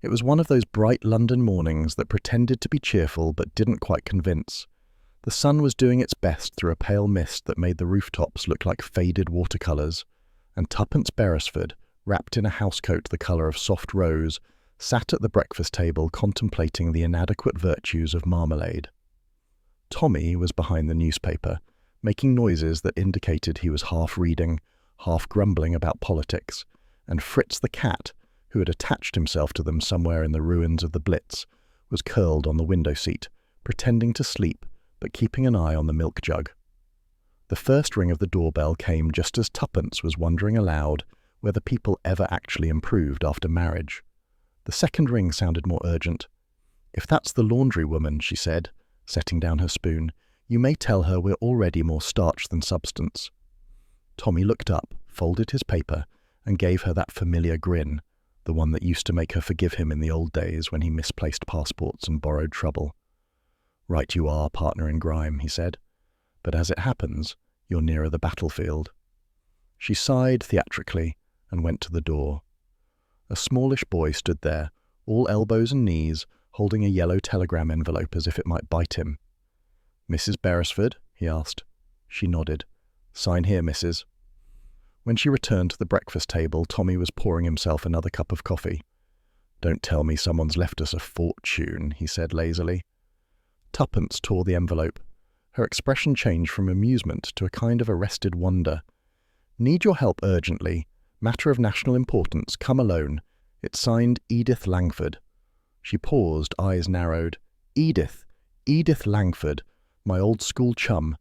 It was one of those bright London mornings that pretended to be cheerful but didn't quite convince. The sun was doing its best through a pale mist that made the rooftops look like faded watercolours, and Tuppence Beresford, wrapped in a housecoat the colour of soft rose, sat at the breakfast table contemplating the inadequate virtues of marmalade. Tommy was behind the newspaper, making noises that indicated he was half reading, half grumbling about politics, and Fritz the cat, who had attached himself to them somewhere in the ruins of the Blitz, was curled on the window seat, pretending to sleep, but keeping an eye on the milk jug. The first ring of the doorbell came just as Tuppence was wondering aloud whether people ever actually improved after marriage. The second ring sounded more urgent. "If that's the laundry woman," she said, setting down her spoon, "you may tell her we're already more starch than substance." Tommy looked up, folded his paper, and gave her that familiar grin, the one that used to make her forgive him in the old days when he misplaced passports and borrowed trouble. "Right you are, partner in grime," he said. "But as it happens, you're nearer the battlefield." She sighed theatrically and went to the door. A smallish boy stood there, all elbows and knees, holding a yellow telegram envelope as if it might bite him. "Mrs. Beresford?" he asked. She nodded. "Sign here, Mrs." When she returned to the breakfast table, Tommy was pouring himself another cup of coffee. "Don't tell me someone's left us a fortune," he said lazily. Tuppence tore the envelope. Her expression changed from amusement to a kind of arrested wonder. "Need your help urgently. Matter of national importance. Come alone." It's signed Edith Langford. She paused, eyes narrowed. Edith Langford, my old school chum,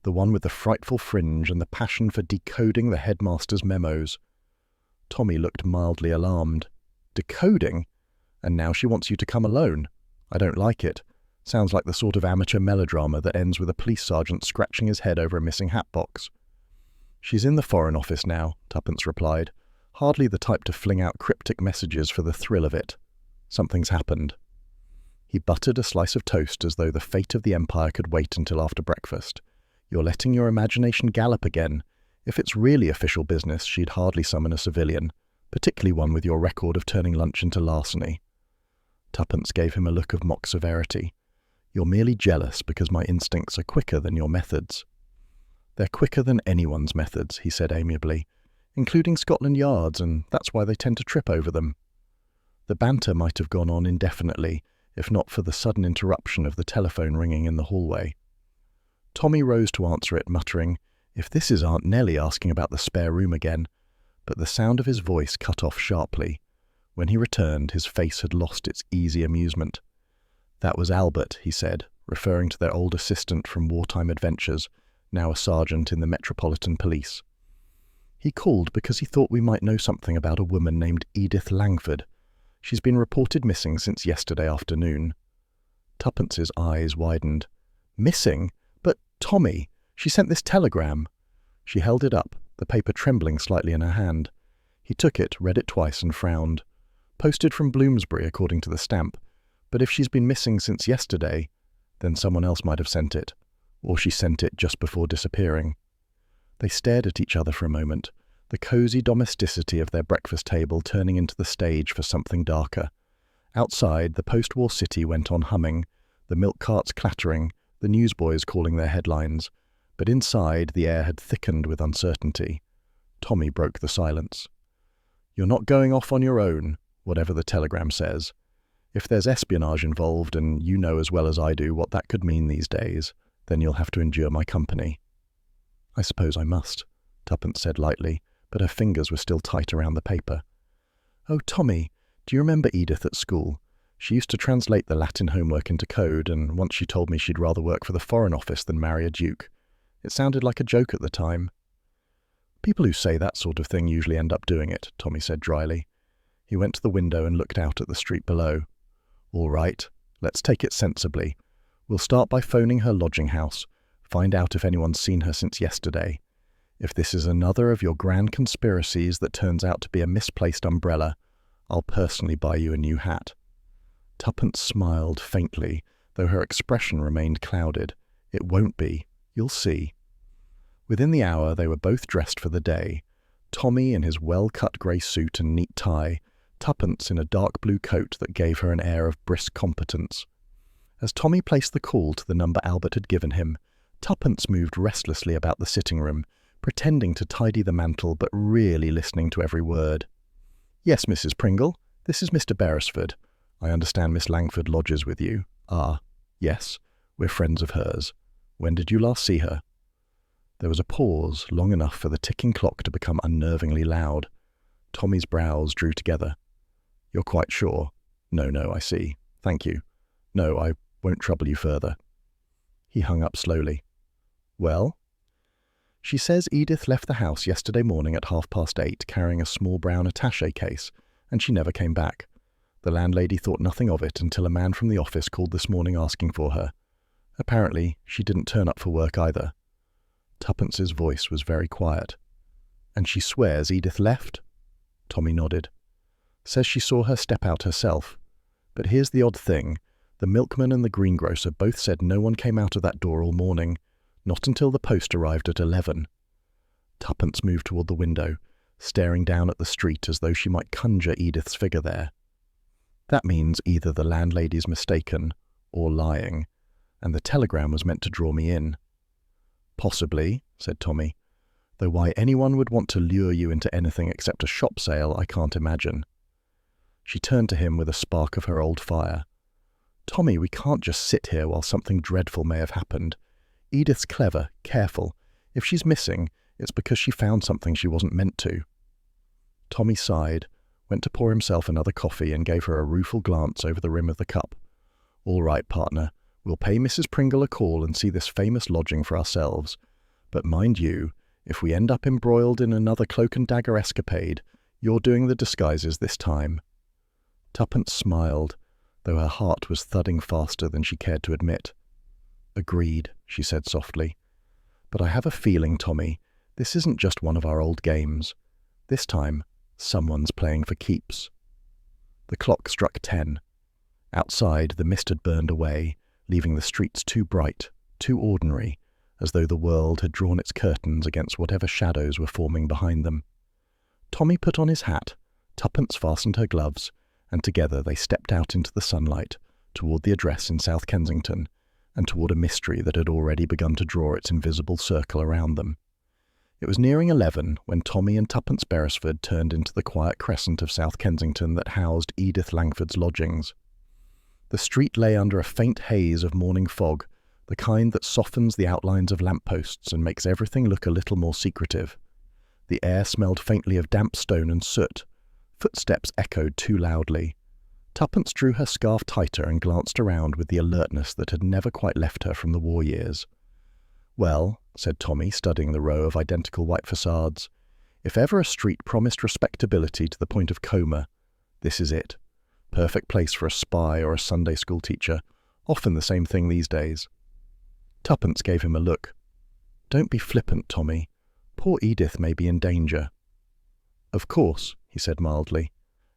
the one with the frightful fringe and the passion for decoding the headmaster's memos. Tommy looked mildly alarmed. "Decoding? And now she wants you to come alone? I don't like it. Sounds like the sort of amateur melodrama that ends with a police sergeant scratching his head over a missing hat box." "She's in the Foreign Office now," Tuppence replied. "Hardly the type to fling out cryptic messages for the thrill of it. Something's happened." He buttered a slice of toast as though the fate of the Empire could wait until after breakfast. "You're letting your imagination gallop again. If it's really official business, she'd hardly summon a civilian, particularly one with your record of turning lunch into larceny." Tuppence gave him a look of mock severity. "You're merely jealous because my instincts are quicker than your methods." "They're quicker than anyone's methods," he said amiably, "including Scotland Yard's, and that's why they tend to trip over them." The banter might have gone on indefinitely, if not for the sudden interruption of the telephone ringing in the hallway. Tommy rose to answer it, muttering, "If this is Aunt Nellie asking about the spare room again," but the sound of his voice cut off sharply. When he returned, his face had lost its easy amusement. "That was Albert," he said, referring to their old assistant from wartime adventures, now a sergeant in the Metropolitan Police. "He called because he thought we might know something about a woman named Edith Langford. She's been reported missing since yesterday afternoon." Tuppence's eyes widened. "Missing? But, Tommy, she sent this telegram." She held it up, the paper trembling slightly in her hand. He took it, read it twice, and frowned. "Posted from Bloomsbury, according to the stamp. But if she's been missing since yesterday, then someone else might have sent it. Or she sent it just before disappearing." They stared at each other for a moment, the cosy domesticity of their breakfast table turning into the stage for something darker. Outside, the post-war city went on humming, the milk carts clattering, the newsboys calling their headlines. But inside, the air had thickened with uncertainty. Tommy broke the silence. "You're not going off on your own, whatever the telegram says. If there's espionage involved, and you know as well as I do what that could mean these days, then you'll have to endure my company." "I suppose I must," Tuppence said lightly, but her fingers were still tight around the paper. "Oh, Tommy, do you remember Edith at school? She used to translate the Latin homework into code, and once she told me she'd rather work for the Foreign Office than marry a duke. It sounded like a joke at the time." "People who say that sort of thing usually end up doing it," Tommy said dryly. He went to the window and looked out at the street below. "All right, let's take it sensibly. We'll start by phoning her lodging house, find out if anyone's seen her since yesterday. If this is another of your grand conspiracies that turns out to be a misplaced umbrella, I'll personally buy you a new hat." Tuppence smiled faintly, though her expression remained clouded. "It won't be. You'll see." Within the hour they were both dressed for the day. Tommy in his well-cut grey suit and neat tie, Tuppence in a dark blue coat that gave her an air of brisk competence. As Tommy placed the call to the number Albert had given him, Tuppence moved restlessly about the sitting room, pretending to tidy the mantel but really listening to every word. "Yes, Mrs. Pringle, this is Mr. Beresford. I understand Miss Langford lodges with you." "Ah, yes, we're friends of hers. When did you last see her?" There was a pause, long enough for the ticking clock to become unnervingly loud. Tommy's brows drew together. "You're quite sure?" No, I see. Thank you. No, I won't trouble you further." He hung up slowly. "Well?" "She says Edith left the house yesterday morning at 8:30 carrying a small brown attaché case, and she never came back. The landlady thought nothing of it until a man from the office called this morning asking for her. Apparently, she didn't turn up for work either." Tuppence's voice was very quiet. "And she swears Edith left?" Tommy nodded. "Says she saw her step out herself. But here's the odd thing. The milkman and the greengrocer both said no one came out of that door all morning, not until the post arrived at 11. Tuppence moved toward the window, staring down at the street as though she might conjure Edith's figure there. "That means either the landlady's mistaken or lying, and the telegram was meant to draw me in." "Possibly," said Tommy, "though why anyone would want to lure you into anything except a shop sale I can't imagine." She turned to him with a spark of her old fire. "Tommy, we can't just sit here while something dreadful may have happened. Edith's clever, careful. If she's missing, it's because she found something she wasn't meant to." Tommy sighed, went to pour himself another coffee and gave her a rueful glance over the rim of the cup. "All right, partner. We'll pay Mrs. Pringle a call and see this famous lodging for ourselves. But mind you, if we end up embroiled in another cloak-and-dagger escapade, you're doing the disguises this time." Tuppence smiled, though her heart was thudding faster than she cared to admit. "Agreed," she said softly. "But I have a feeling, Tommy, this isn't just one of our old games. This time, someone's playing for keeps." The clock struck 10. Outside, the mist had burned away, leaving the streets too bright, too ordinary, as though the world had drawn its curtains against whatever shadows were forming behind them. Tommy put on his hat, Tuppence fastened her gloves, and together they stepped out into the sunlight, toward the address in South Kensington, and toward a mystery that had already begun to draw its invisible circle around them. It was nearing 11 when Tommy and Tuppence Beresford turned into the quiet crescent of South Kensington that housed Edith Langford's lodgings. The street lay under a faint haze of morning fog, the kind that softens the outlines of lampposts and makes everything look a little more secretive. The air smelled faintly of damp stone and soot. Footsteps echoed too loudly. Tuppence drew her scarf tighter and glanced around with the alertness that had never quite left her from the war years. "Well," said Tommy, studying the row of identical white facades, "if ever a street promised respectability to the point of coma, this is it. Perfect place for a spy or a Sunday school teacher, often the same thing these days." Tuppence gave him a look. "Don't be flippant, Tommy. Poor Edith may be in danger." "Of course," he said mildly,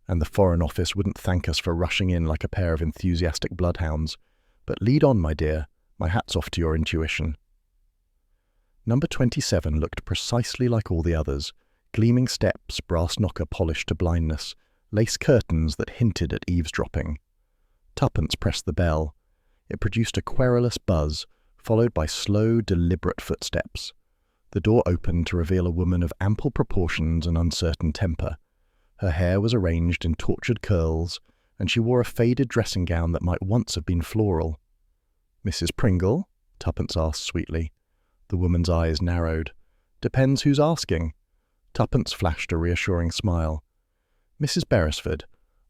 "and the Foreign Office wouldn't thank us for rushing in like a pair of enthusiastic bloodhounds. But lead on, my dear. My hat's off to your intuition." Number 27 looked precisely like all the others. Gleaming steps, brass knocker polished to blindness, lace curtains that hinted at eavesdropping. Tuppence pressed the bell. It produced a querulous buzz, followed by slow, deliberate footsteps. The door opened to reveal a woman of ample proportions and uncertain temper. Her hair was arranged in tortured curls, and she wore a faded dressing gown that might once have been floral. "Mrs. Pringle?" Tuppence asked sweetly. The woman's eyes narrowed. "Depends who's asking." Tuppence flashed a reassuring smile. "Mrs. Beresford,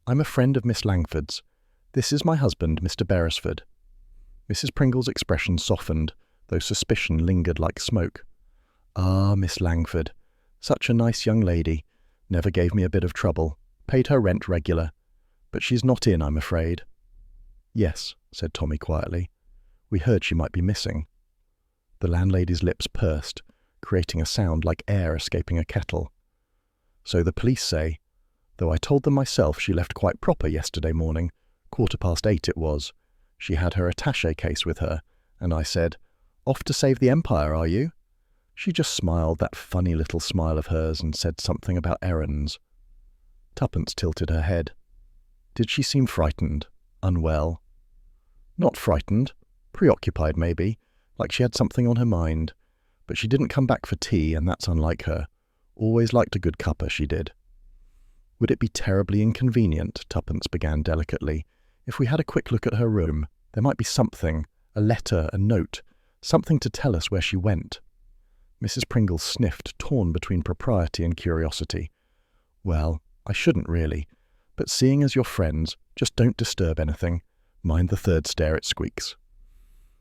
I'm a friend of Miss Langford's. This is my husband, Mr. Beresford." Mrs. Pringle's expression softened, though suspicion lingered like smoke. "Ah, Miss Langford. Such a nice young lady. Never gave me a bit of trouble. Paid her rent regular. But she's not in, I'm afraid." "Yes," said Tommy quietly. "We heard she might be missing." The landlady's lips pursed, creating a sound like air escaping a kettle. "So the police say. Though I told them myself she left quite proper yesterday morning. 8:15 it was. She had her attaché case with her, and I said, 'Off to save the Empire, are you?' She just smiled that funny little smile of hers and said something about errands." Tuppence tilted her head. Did she seem frightened? Unwell? Not frightened. Preoccupied, maybe, like she had something on her mind. But she didn't come back for tea, and that's unlike her. Always liked a good cuppa, she did. Would it be terribly inconvenient, Tuppence began delicately, if we had a quick look at her room? There might be something, a letter, a note, something to tell us where she went. Mrs. Pringle sniffed, torn between propriety and curiosity. Well, I shouldn't really, but seeing as you're friends, just don't disturb anything. Mind the third stair it squeaks.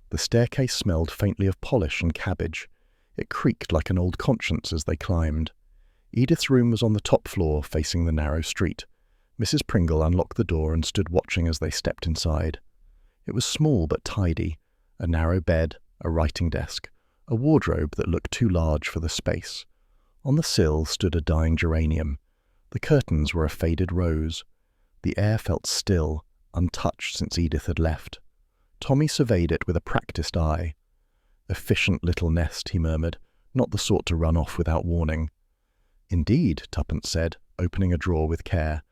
The staircase smelled faintly of polish and cabbage. It creaked like an old conscience as they climbed. Edith's room was on the top floor, facing the narrow street. Mrs. Pringle unlocked the door and stood watching as they stepped inside. It was small but tidy. A narrow bed, a writing desk, a wardrobe that looked too large for the space. On the sill stood a dying geranium. The curtains were a faded rose. The air felt still, untouched since Edith had left. Tommy surveyed it with a practised eye. Efficient little nest, he murmured, not the sort to run off without warning. Indeed, Tuppence said, opening a drawer with care.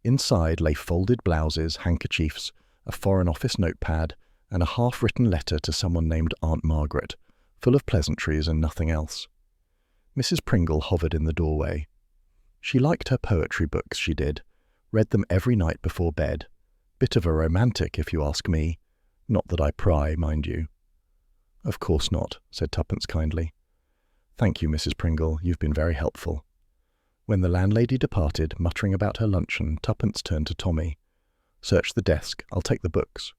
Inside lay folded blouses, handkerchiefs, a Foreign Office notepad, and a half-written letter to someone named Aunt Margaret, full of pleasantries and nothing else. Mrs. Pringle hovered in the doorway. She liked her poetry books, she did. Read them every night before bed. Bit of a romantic, if you ask me. Not that I pry, mind you. Of course not, said Tuppence kindly. Thank you, Mrs. Pringle, you've been very helpful. When the landlady departed, muttering about her luncheon, Tuppence turned to Tommy. Search the desk, I'll take the books.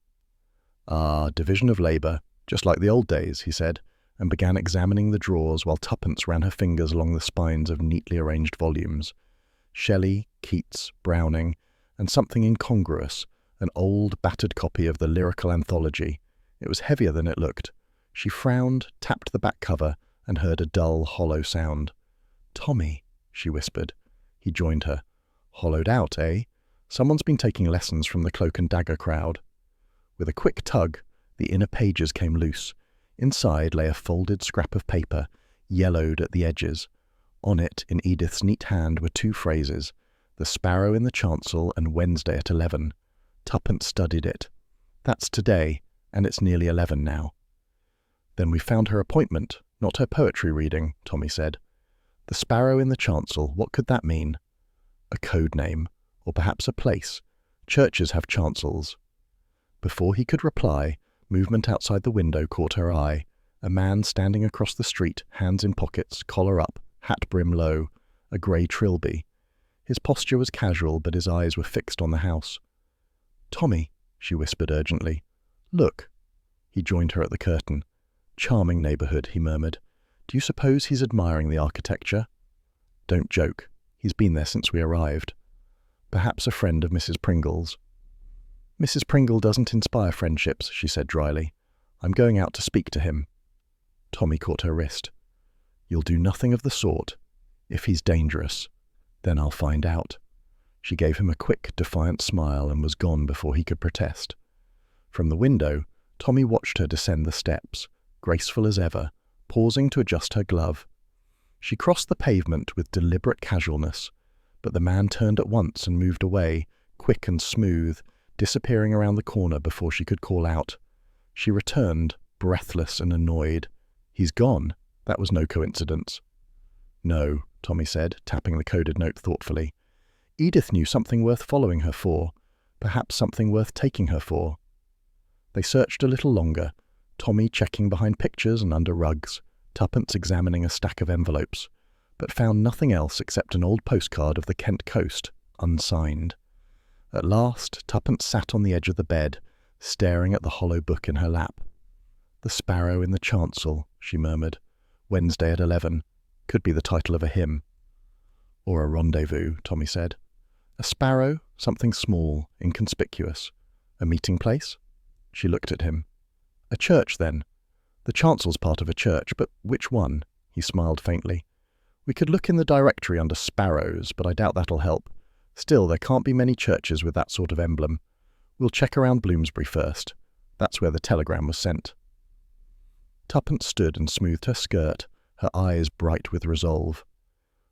Ah, division of labour, just like the old days, he said, and began examining the drawers while Tuppence ran her fingers along the spines of neatly arranged volumes. Shelley, Keats, Browning, and something incongruous, an old, battered copy of the Lyrical Anthology. It was heavier than it looked. She frowned, tapped the back cover, and heard a dull, hollow sound. Tommy, she whispered. He joined her. Hollowed out, eh? Someone's been taking lessons from the Cloak and Dagger crowd. With a quick tug, the inner pages came loose. Inside lay a folded scrap of paper, yellowed at the edges. On it, in Edith's neat hand, were two phrases, "The Sparrow in the Chancel" and "Wednesday at 11." Tuppence studied it. That's today, and it's nearly 11 now. Then we found her appointment, not her poetry reading, Tommy said. The Sparrow in the Chancel, what could that mean? A code name, or perhaps a place. Churches have chancels. Before he could reply, movement outside the window caught her eye. A man standing across the street, hands in pockets, collar up, hat brim low, a grey trilby. His posture was casual, but his eyes were fixed on the house. Tommy, she whispered urgently. Look. He joined her at the curtain. Charming neighbourhood, he murmured. Do you suppose he's admiring the architecture? Don't joke. He's been there since we arrived. Perhaps a friend of Mrs. Pringle's. Mrs. Pringle doesn't inspire friendships, she said dryly. I'm going out to speak to him. Tommy caught her wrist. You'll do nothing of the sort. If he's dangerous, then I'll find out. She gave him a quick, defiant smile and was gone before he could protest. From the window, Tommy watched her descend the steps, graceful as ever, pausing to adjust her glove. She crossed the pavement with deliberate casualness, but the man turned at once and moved away, quick and smooth, disappearing around the corner before she could call out. She returned, breathless and annoyed. He's gone. That was no coincidence. No, Tommy said, tapping the coded note thoughtfully. Edith knew something worth following her for, perhaps something worth taking her for. They searched a little longer, Tommy checking behind pictures and under rugs, Tuppence examining a stack of envelopes, but found nothing else except an old postcard of the Kent coast, unsigned. At last, Tuppence sat on the edge of the bed, staring at the hollow book in her lap. The Sparrow in the Chancel, she murmured. Wednesday at 11. Could be the title of a hymn. Or a rendezvous, Tommy said. A sparrow, something small, inconspicuous. A meeting place? She looked at him. A church, then. The Chancel's part of a church, but which one? He smiled faintly. We could look in the directory under sparrows, but I doubt that'll help. Still, there can't be many churches with that sort of emblem. We'll check around Bloomsbury first. That's where the telegram was sent. Tuppence stood and smoothed her skirt, her eyes bright with resolve.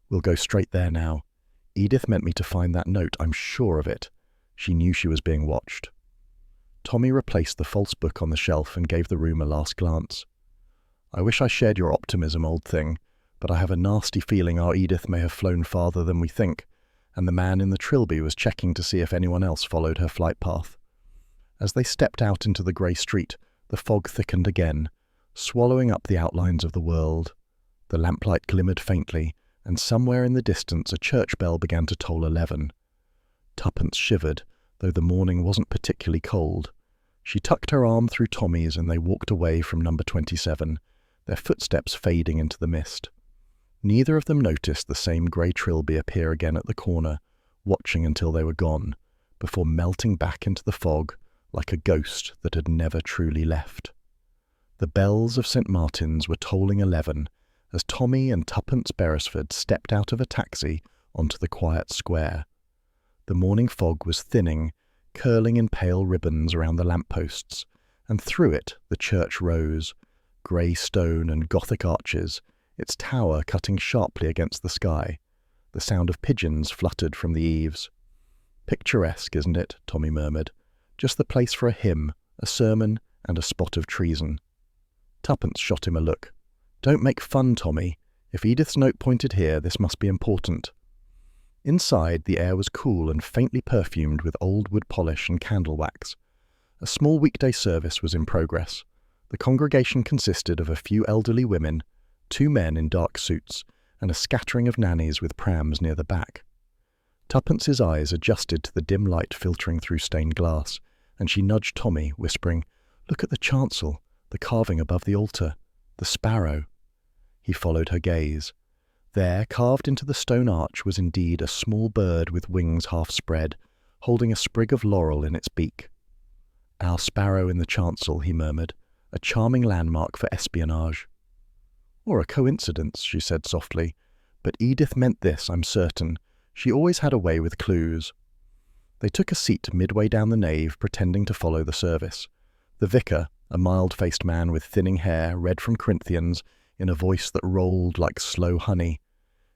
We'll go straight there now. Edith meant me to find that note, I'm sure of it. She knew she was being watched. Tommy replaced the false book on the shelf and gave the room a last glance. I wish I shared your optimism, old thing, but I have a nasty feeling our Edith may have flown farther than we think, and the man in the trilby was checking to see if anyone else followed her flight path. As they stepped out into the grey street, the fog thickened again, swallowing up the outlines of the world. The lamplight glimmered faintly, and somewhere in the distance a church bell began to toll 11. Tuppence shivered, though the morning wasn't particularly cold. She tucked her arm through Tommy's and they walked away from number 27, their footsteps fading into the mist. Neither of them noticed the same grey trilby appear again at the corner, watching until they were gone, before melting back into the fog like a ghost that had never truly left. The bells of St. Martin's were tolling 11 as Tommy and Tuppence Beresford stepped out of a taxi onto the quiet square. The morning fog was thinning, curling in pale ribbons around the lampposts, and through it the church rose, grey stone and Gothic arches, its tower cutting sharply against the sky. The sound of pigeons fluttered from the eaves. "Picturesque, isn't it?" Tommy murmured. "Just the place for a hymn, a sermon, and a spot of treason." Tuppence shot him a look. "Don't make fun, Tommy. If Edith's note pointed here, this must be important." Inside, the air was cool and faintly perfumed with old wood polish and candle wax. A small weekday service was in progress. The congregation consisted of a few elderly women, 2 men in dark suits, and a scattering of nannies with prams near the back. Tuppence's eyes adjusted to the dim light filtering through stained glass, and she nudged Tommy, whispering, "Look at the chancel, the carving above the altar, the sparrow." He followed her gaze. There, carved into the stone arch, was indeed a small bird with wings half spread, holding a sprig of laurel in its beak. "Our sparrow in the chancel," he murmured, "a charming landmark for espionage." "Or a coincidence," she said softly, "but Edith meant this, I'm certain. She always had a way with clues." They took a seat midway down the nave, pretending to follow the service. The vicar, a mild-faced man with thinning hair, read from Corinthians in a voice that rolled like slow honey.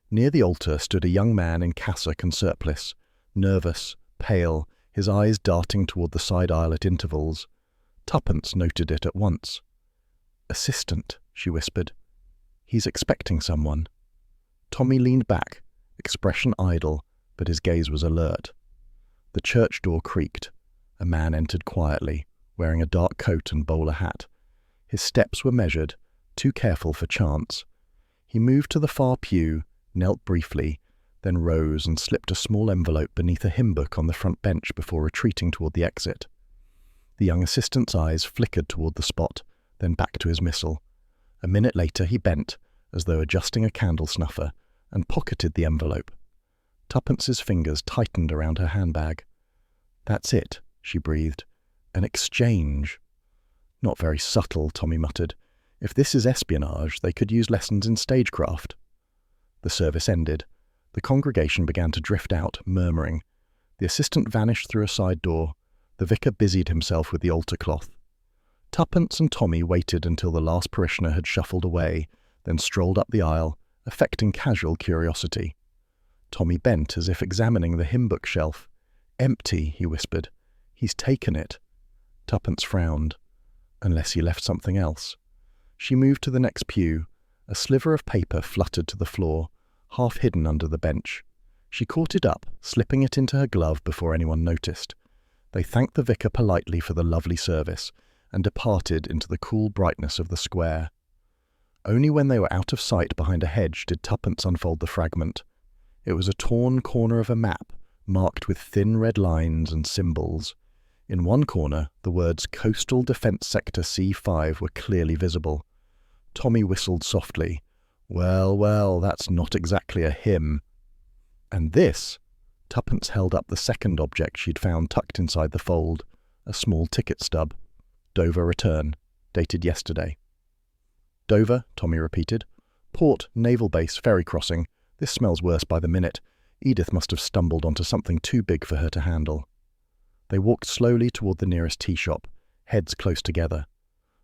Near the altar stood a young man in cassock and surplice, nervous, pale, his eyes darting toward the side aisle at intervals. Tuppence noted it at once. "Assistant," she whispered. "He's expecting someone." Tommy leaned back, expression idle, but his gaze was alert. The church door creaked. A man entered quietly, wearing a dark coat and bowler hat. His steps were measured, too careful for chance. He moved to the far pew, knelt briefly, then rose and slipped a small envelope beneath a hymn book on the front bench before retreating toward the exit. The young assistant's eyes flickered toward the spot, then back to his missal. A minute later he bent, as though adjusting a candle snuffer, and pocketed the envelope. Tuppence's fingers tightened around her handbag. "That's it," she breathed. "An exchange." "Not very subtle," Tommy muttered. "If this is espionage, they could use lessons in stagecraft." The service ended. The congregation began to drift out, murmuring. The assistant vanished through a side door. The vicar busied himself with the altar cloth. Tuppence and Tommy waited until the last parishioner had shuffled away, then strolled up the aisle, affecting casual curiosity. Tommy bent as if examining the hymn book shelf. "Empty," he whispered. "He's taken it." Tuppence frowned. "Unless he left something else." She moved to the next pew. A sliver of paper fluttered to the floor, half hidden under the bench. She caught it up, slipping it into her glove before anyone noticed. They thanked the vicar politely for the lovely service, and departed into the cool brightness of the square. Only when they were out of sight behind a hedge did Tuppence unfold the fragment. It was a torn corner of a map, marked with thin red lines and symbols. In one corner, the words Coastal Defence Sector C5 were clearly visible. Tommy whistled softly. "Well, well, that's not exactly a hymn." "And this?" Tuppence held up the second object she'd found tucked inside the fold, a small ticket stub. "Dover return, dated yesterday." "Dover," Tommy repeated. "Port, naval base, ferry crossing. This smells worse by the minute. Edith must have stumbled onto something too big for her to handle." They walked slowly toward the nearest tea shop, heads close together.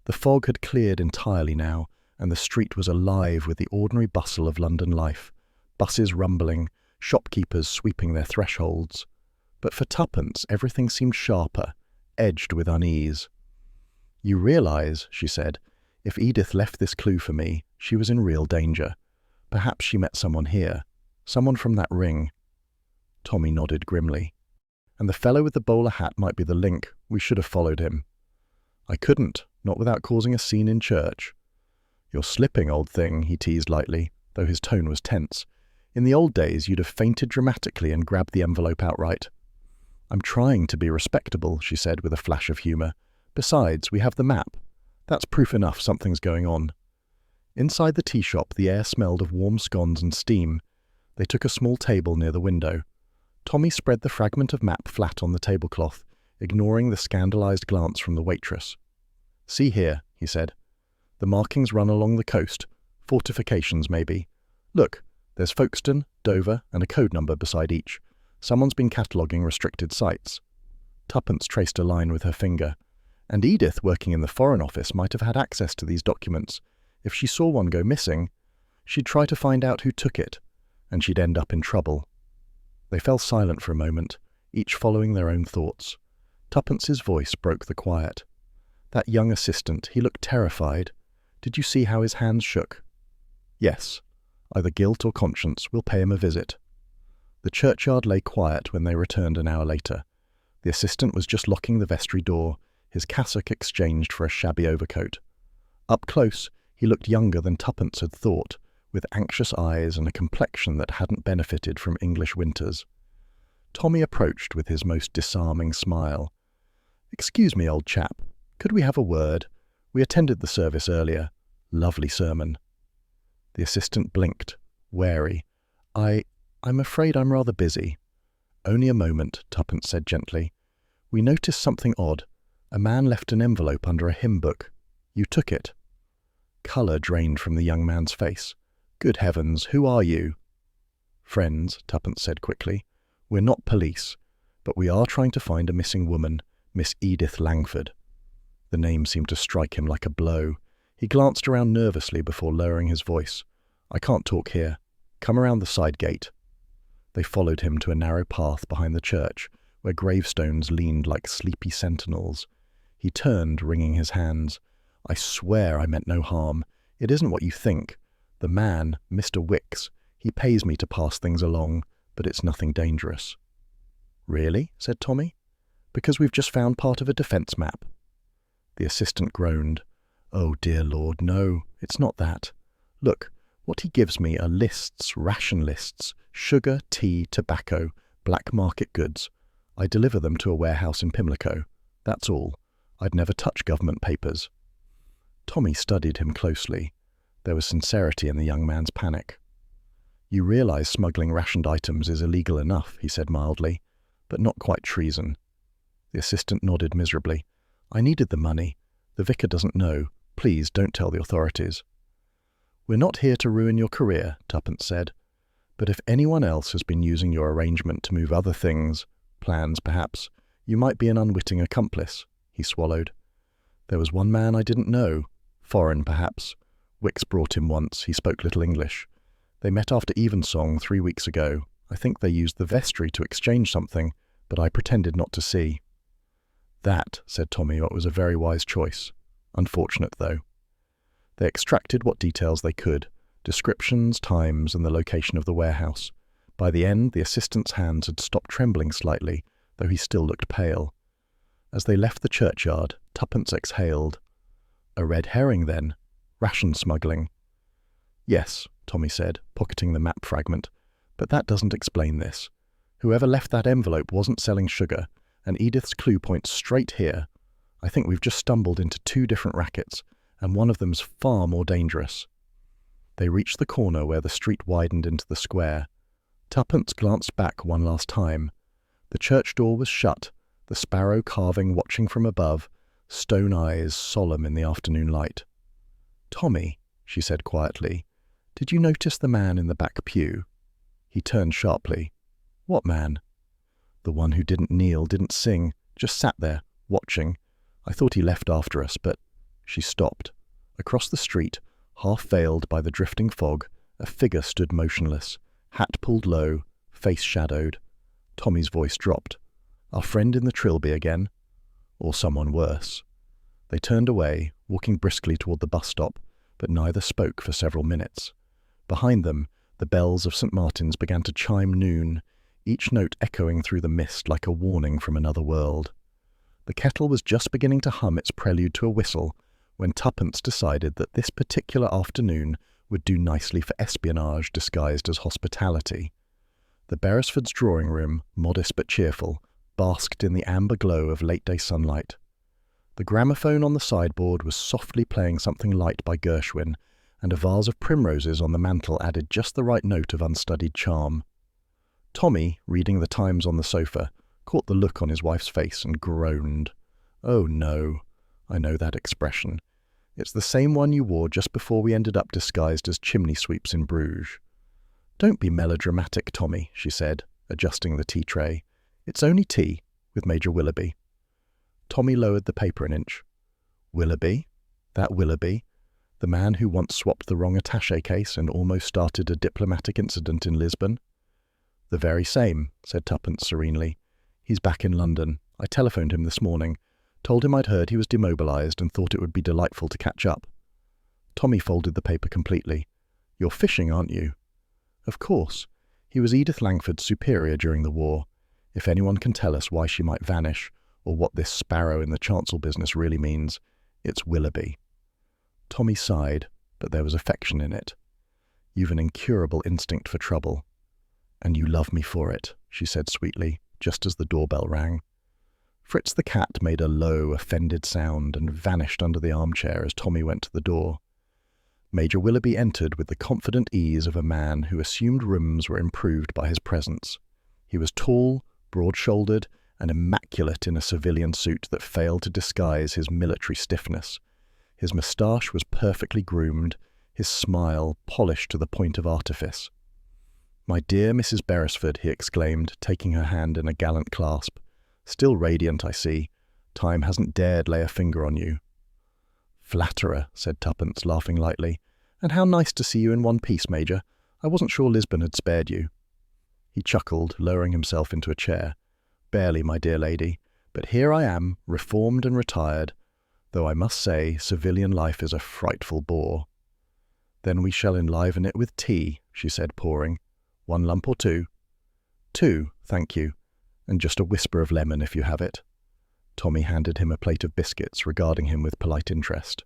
The fog had cleared entirely now, and the street was alive with the ordinary bustle of London life. Buses rumbling, shopkeepers sweeping their thresholds. But for Tuppence, everything seemed sharper, edged with unease. "You realize," she said, "if Edith left this clue for me, she was in real danger. Perhaps she met someone here, someone from that ring." Tommy nodded grimly. "And the fellow with the bowler hat might be the link. We should have followed him." "I couldn't, not without causing a scene in church." "You're slipping, old thing," he teased lightly, though his tone was tense. "In the old days, you'd have fainted dramatically and grabbed the envelope outright." "I'm trying to be respectable," she said with a flash of humour. "Besides, we have the map. That's proof enough something's going on." Inside the tea shop, the air smelled of warm scones and steam. They took a small table near the window. Tommy spread the fragment of map flat on the tablecloth, ignoring the scandalized glance from the waitress. "See here," he said. "The markings run along the coast. Fortifications, maybe. Look, there's Folkestone, Dover, and a code number beside each. Someone's been cataloguing restricted sites." Tuppence traced a line with her finger. "And Edith, working in the Foreign Office, might have had access to these documents. If she saw one go missing, she'd try to find out who took it, and she'd end up in trouble." They fell silent for a moment, each following their own thoughts. Tuppence's voice broke the quiet. "That young assistant, he looked terrified. Did you see how his hands shook?" "Yes. Either guilt or conscience. We'll pay him a visit." The churchyard lay quiet when they returned an hour later. The assistant was just locking the vestry door, his cassock exchanged for a shabby overcoat. Up close, he looked younger than Tuppence had thought, with anxious eyes and a complexion that hadn't benefited from English winters. Tommy approached with his most disarming smile. "Excuse me, old chap. Could we have a word? We attended the service earlier. Lovely sermon." The assistant blinked, wary. I'm afraid I'm rather busy." "Only a moment," Tuppence said gently. "We noticed something odd. A man left an envelope under a hymn book. You took it." Colour drained from the young man's face. "Good heavens, who are you?" "Friends," Tuppence said quickly. "We're not police, but we are trying to find a missing woman, Miss Edith Langford." The name seemed to strike him like a blow. He glanced around nervously before lowering his voice. "I can't talk here. Come around the side gate." They followed him to a narrow path behind the church, where gravestones leaned like sleepy sentinels. He turned, wringing his hands. "I swear I meant no harm. It isn't what you think. The man, Mr. Wicks, he pays me to pass things along, but it's nothing dangerous." "Really?" said Tommy. "Because we've just found part of a defence map." The assistant groaned. "Oh, dear Lord, no, it's not that. Look, what he gives me are lists, ration lists, sugar, tea, tobacco, black market goods. I deliver them to a warehouse in Pimlico. That's all. I'd never touch government papers." Tommy studied him closely. There was sincerity in the young man's panic. "You realize smuggling rationed items is illegal enough," he said mildly, "but not quite treason." The assistant nodded miserably. "I needed the money. The vicar doesn't know. Please don't tell the authorities." "We're not here to ruin your career," Tuppence said. "But if anyone else has been using your arrangement to move other things, plans perhaps, you might be an unwitting accomplice." He swallowed. "There was one man I didn't know. Foreign, perhaps. Wicks brought him once. He spoke little English. They met after evensong 3 weeks ago. I think they used the vestry to exchange something, but I pretended not to see." "That," said Tommy, "what was a very wise choice. Unfortunate, though." They extracted what details they could, descriptions, times, and the location of the warehouse. By the end, the assistant's hands had stopped trembling slightly, though he still looked pale. As they left the churchyard, Tuppence exhaled. "A red herring, then? Ration smuggling?" "Yes," Tommy said, pocketing the map fragment. "But that doesn't explain this. Whoever left that envelope wasn't selling sugar, and Edith's clue points straight here. I think we've just stumbled into 2 different rackets, and one of them's far more dangerous." They reached the corner where the street widened into the square. Tuppence glanced back one last time. The church door was shut, the sparrow carving watching from above, stone eyes solemn in the afternoon light. "Tommy," she said quietly, "did you notice the man in the back pew?" He turned sharply. "What man?" "The one who didn't kneel, didn't sing, just sat there, watching. I thought he left after us, but—" She stopped. Across the street, half veiled by the drifting fog, a figure stood motionless, hat pulled low, face shadowed. Tommy's voice dropped. Our friend in the Trilby again? Or someone worse? They turned away, walking briskly toward the bus stop, but neither spoke for several minutes. Behind them, the bells of St. Martin's began to chime noon, each note echoing through the mist like a warning from another world. The kettle was just beginning to hum its prelude to a whistle when Tuppence decided that this particular afternoon would do nicely for espionage disguised as hospitality. The Beresfords' drawing room, modest but cheerful, basked in the amber glow of late-day sunlight. The gramophone on the sideboard was softly playing something light by Gershwin, and a vase of primroses on the mantel added just the right note of unstudied charm. Tommy, reading the Times on the sofa, caught the look on his wife's face and groaned. "Oh no, I know that expression. It's the same one you wore just before we ended up disguised as chimney sweeps in Bruges." "Don't be melodramatic, Tommy," she said, adjusting the tea tray. "It's only tea, with Major Willoughby." Tommy lowered the paper an inch. "Willoughby? That Willoughby? The man who once swapped the wrong attaché case and almost started a diplomatic incident in Lisbon?" "The very same," said Tuppence serenely. "He's back in London. I telephoned him this morning. Told him I'd heard he was demobilised and thought it would be delightful to catch up." Tommy folded the paper completely. "You're fishing, aren't you?" "Of course. He was Edith Langford's superior during the war. If anyone can tell us why she might vanish, or what this sparrow in the chancel business really means, it's Willoughby." Tommy sighed, but there was affection in it. "You've an incurable instinct for trouble. And you love me for it," she said sweetly, just as the doorbell rang. Fritz the cat made a low, offended sound and vanished under the armchair as Tommy went to the door. Major Willoughby entered with the confident ease of a man who assumed rooms were improved by his presence. He was tall, broad-shouldered, and immaculate in a civilian suit that failed to disguise his military stiffness. His moustache was perfectly groomed, his smile polished to the point of artifice. "My dear Mrs. Beresford," he exclaimed, taking her hand in a gallant clasp. "Still radiant, I see. Time hasn't dared lay a finger on you." "Flatterer," said Tuppence, laughing lightly. "And how nice to see you in one piece, Major. I wasn't sure Lisbon had spared you." He chuckled, lowering himself into a chair. "Barely, my dear lady, but here I am, reformed and retired, though I must say civilian life is a frightful bore." "Then we shall enliven it with tea," she said, pouring. "1 lump or 2? "2, thank you, and just a whisper of lemon if you have it." Tommy handed him a plate of biscuits, regarding him with polite interest.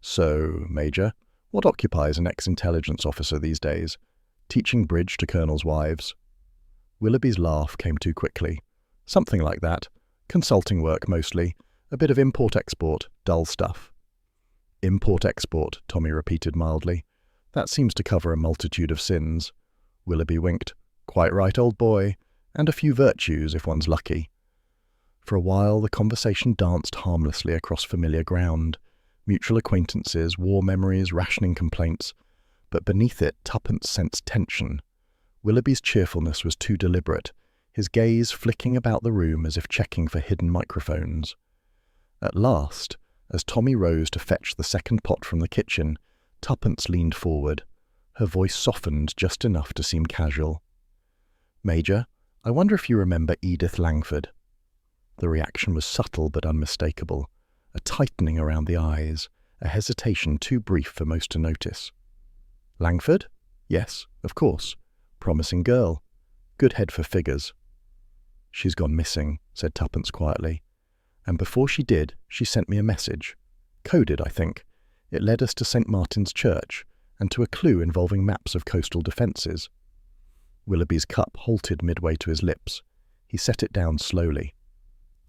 "So, Major, what occupies an ex-intelligence officer these days? Teaching bridge to colonels' wives?" Willoughby's laugh came too quickly. "Something like that. Consulting work mostly. A bit of import-export, dull stuff." "Import-export," Tommy repeated mildly. "That seems to cover a multitude of sins." Willoughby winked. "Quite right, old boy. And a few virtues, if one's lucky." For a while the conversation danced harmlessly across familiar ground. Mutual acquaintances, war memories, rationing complaints. But beneath it, Tuppence sensed tension. Willoughby's cheerfulness was too deliberate, his gaze flicking about the room as if checking for hidden microphones. At last, as Tommy rose to fetch the second pot from the kitchen, Tuppence leaned forward. Her voice softened just enough to seem casual. "Major, I wonder if you remember Edith Langford?" The reaction was subtle but unmistakable, a tightening around the eyes, a hesitation too brief for most to notice. "Langford? Yes, of course. Promising girl. Good head for figures." "She's gone missing," said Tuppence quietly. "And before she did, she sent me a message. Coded, I think. It led us to St. Martin's Church, and to a clue involving maps of coastal defences." Willoughby's cup halted midway to his lips. He set it down slowly.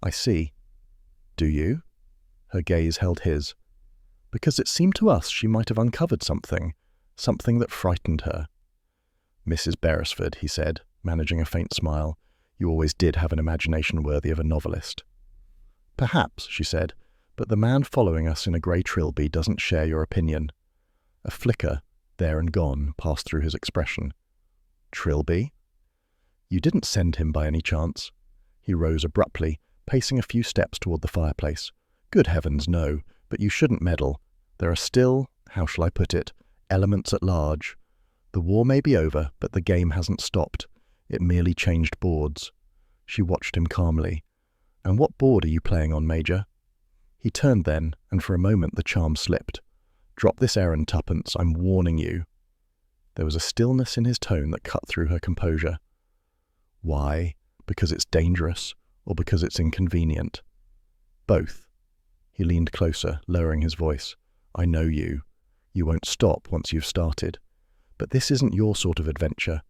"I see." "Do you?" Her gaze held his. "Because it seemed to us she might have uncovered something that frightened her." "Mrs. Beresford," he said, managing a faint smile, "you always did have an imagination worthy of a novelist." "Perhaps," she said, "but the man following us in a grey trilby doesn't share your opinion." A flicker, there and gone, passed through his expression. "Trilby? You didn't send him by any chance?" He rose abruptly, pacing a few steps toward the fireplace. "Good heavens, no, but you shouldn't meddle. There are still, how shall I put it, elements at large. The war may be over, but the game hasn't stopped. It merely changed boards. She watched him calmly. "And what board are you playing on, Major?" He turned then, and for a moment the charm slipped. "Drop this errand, Tuppence, I'm warning you." There was a stillness in his tone that cut through her composure. "Why? Because it's dangerous, or because it's inconvenient?" "Both." He leaned closer, lowering his voice. "I know you. You won't stop once you've started. But this isn't your sort of adventure.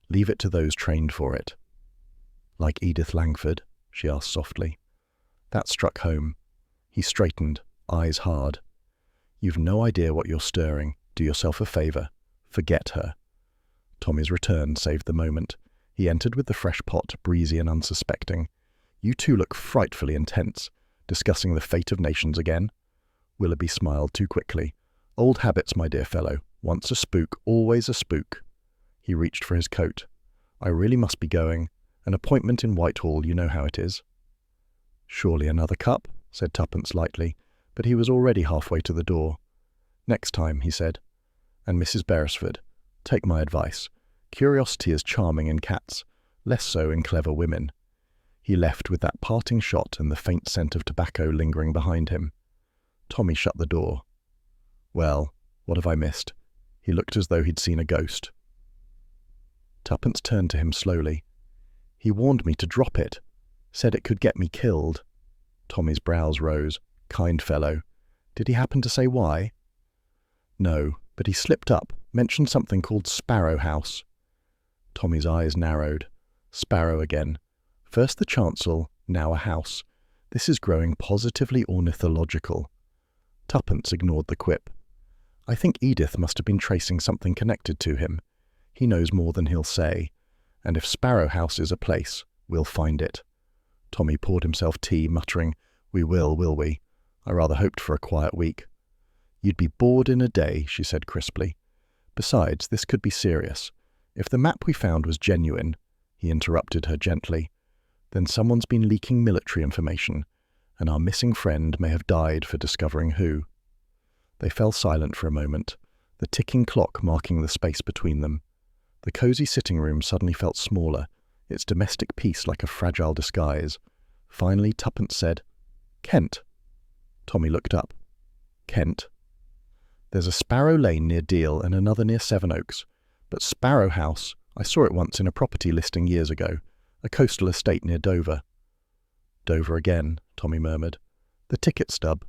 Leave it to those trained for it." "Like Edith Langford?" she asked softly. That struck home. He straightened, eyes hard. "You've no idea what you're stirring. Do yourself a favor. Forget her." Tommy's return saved the moment. He entered with the fresh pot, breezy and unsuspecting. "You two look frightfully intense. Discussing the fate of nations again?" Willoughby smiled too quickly. "Old habits, my dear fellow. Once a spook, always a spook." He reached for his coat. "I really must be going. An appointment in Whitehall, you know how it is." "Surely another cup?" said Tuppence lightly, but he was already halfway to the door. "Next time," he said. "And Mrs. Beresford, take my advice. Curiosity is charming in cats, less so in clever women." He left with that parting shot and the faint scent of tobacco lingering behind him. Tommy shut the door. "Well, what have I missed?" He looked as though he'd seen a ghost. Tuppence turned to him slowly. "He warned me to drop it. Said it could get me killed." Tommy's brows rose. "Kind fellow. Did he happen to say why?" "No, but he slipped up, mentioned something called Sparrow House." Tommy's eyes narrowed. Sparrow again. First the chancel, now a house. This is growing positively ornithological. Tuppence ignored the quip. "I think Edith must have been tracing something connected to him. He knows more than he'll say. And if Sparrow House is a place, we'll find it." Tommy poured himself tea, muttering, "We will we? I rather hoped for a quiet week." "You'd be bored in a day," she said crisply. "Besides, this could be serious. If the map we found was genuine," he interrupted her gently, "then someone's been leaking military information, and our missing friend may have died for discovering who." They fell silent for a moment, the ticking clock marking the space between them. The cosy sitting room suddenly felt smaller, its domestic peace like a fragile disguise. Finally, Tuppence said, "Kent." Tommy looked up. "Kent?" "There's a Sparrow Lane near Deal and another near Sevenoaks. But Sparrow House, I saw it once in a property listing years ago, a coastal estate near Dover." "Dover again," Tommy murmured. "The ticket stub."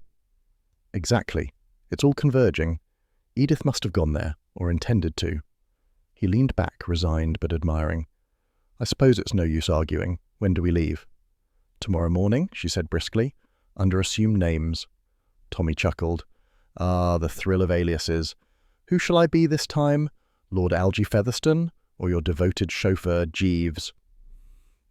"Exactly. It's all converging. Edith must have gone there, or intended to." He leaned back, resigned but admiring. "I suppose it's no use arguing. When do we leave?" "Tomorrow morning," she said briskly, "under assumed names." Tommy chuckled. "Ah, the thrill of aliases. Who shall I be this time? Lord Algy Featherstone, or your devoted chauffeur, Jeeves?"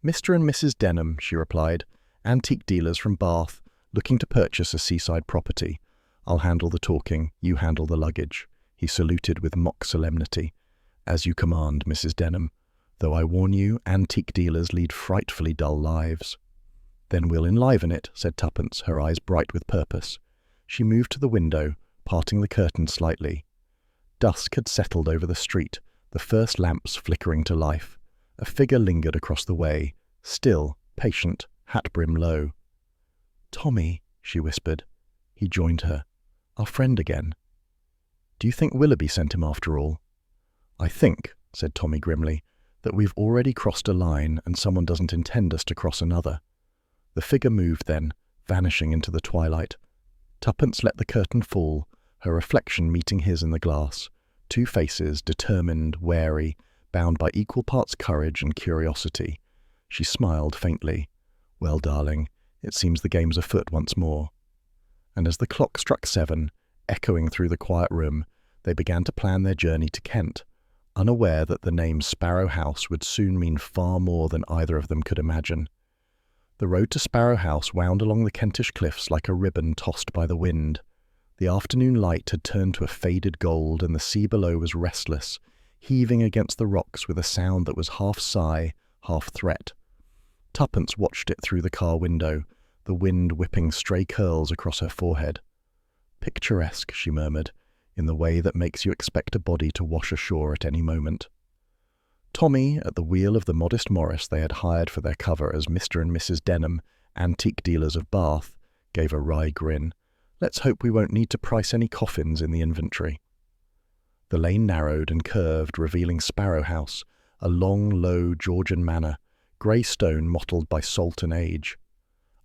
"Mr. and Mrs. Denham," she replied, "antique dealers from Bath, looking to purchase a seaside property. I'll handle the talking, you handle the luggage." He saluted with mock solemnity. "As you command, Mrs. Denham, though I warn you, antique dealers lead frightfully dull lives." "Then we'll enliven it," said Tuppence, her eyes bright with purpose. She moved to the window, parting the curtain slightly. Dusk had settled over the street, the first lamps flickering to life. A figure lingered across the way, still, patient, hat-brim low. "Tommy," she whispered. He joined her. "Our friend again." "Do you think Willoughby sent him after all?" "I think," said Tommy grimly, "that we've already crossed a line and someone doesn't intend us to cross another." The figure moved then, vanishing into the twilight. Tuppence let the curtain fall, her reflection meeting his in the glass. Two faces, determined, wary, bound by equal parts courage and curiosity. She smiled faintly. "Well, darling, it seems the game's afoot once more." And as the clock struck 7, echoing through the quiet room, they began to plan their journey to Kent, unaware that the name Sparrow House would soon mean far more than either of them could imagine. The road to Sparrow House wound along the Kentish cliffs like a ribbon tossed by the wind. The afternoon light had turned to a faded gold, and the sea below was restless, heaving against the rocks with a sound that was half sigh, half threat. Tuppence watched it through the car window, the wind whipping stray curls across her forehead. "Picturesque," she murmured, in the way that makes you expect a body to wash ashore at any moment. Tommy, at the wheel of the modest Morris they had hired for their cover as Mr. and Mrs. Denham, antique dealers of Bath, gave a wry grin. Let's hope we won't need to price any coffins in the inventory. The lane narrowed and curved, revealing Sparrow House, a long, low Georgian manor, grey stone mottled by salt and age.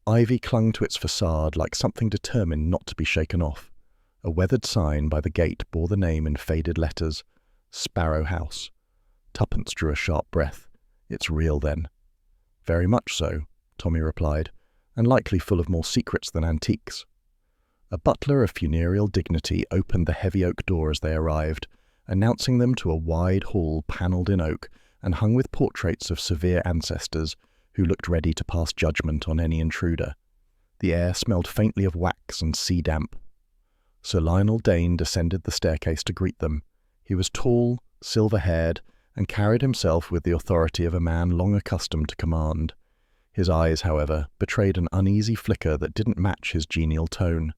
Ivy clung to its facade like something determined not to be shaken off. A weathered sign by the gate bore the name in faded letters, Sparrow House. Tuppence drew a sharp breath. It's real, then? Very much so, Tommy replied, and likely full of more secrets than antiques. A butler of funereal dignity opened the heavy oak door as they arrived, announcing them to a wide hall panelled in oak and hung with portraits of severe ancestors who looked ready to pass judgment on any intruder. The air smelled faintly of wax and sea damp. Sir Lionel Dane descended the staircase to greet them. He was tall, silver-haired, and carried himself with the authority of a man long accustomed to command. His eyes, however, betrayed an uneasy flicker that didn't match his genial tone.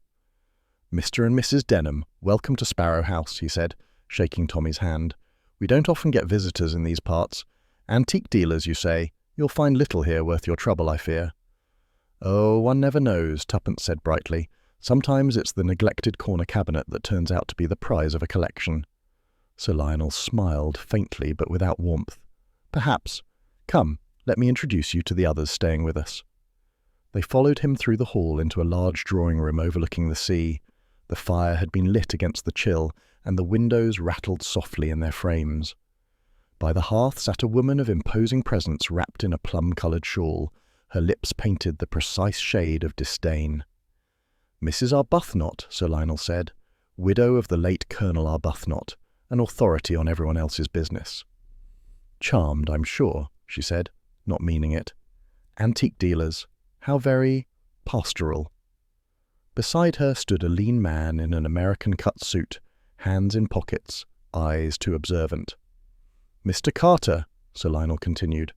"Mr. and Mrs. Denham, welcome to Sparrow House," he said, shaking Tommy's hand. "We don't often get visitors in these parts. Antique dealers, you say? You'll find little here worth your trouble, I fear." "Oh, one never knows," Tuppence said brightly. "Sometimes it's the neglected corner cabinet that turns out to be the prize of a collection." Sir Lionel smiled faintly but without warmth. "Perhaps. Come, let me introduce you to the others staying with us." They followed him through the hall into a large drawing-room overlooking the sea. The fire had been lit against the chill, and the windows rattled softly in their frames. By the hearth sat a woman of imposing presence wrapped in a plum-coloured shawl, her lips painted the precise shade of disdain. "Mrs. Arbuthnot," Sir Lionel said, "widow of the late Colonel Arbuthnot, an authority on everyone else's business." "Charmed, I'm sure," she said, not meaning it. "Antique dealers. How very pastoral." Beside her stood a lean man in an American-cut suit, hands in pockets, eyes too observant. "Mr. Carter," Sir Lionel continued,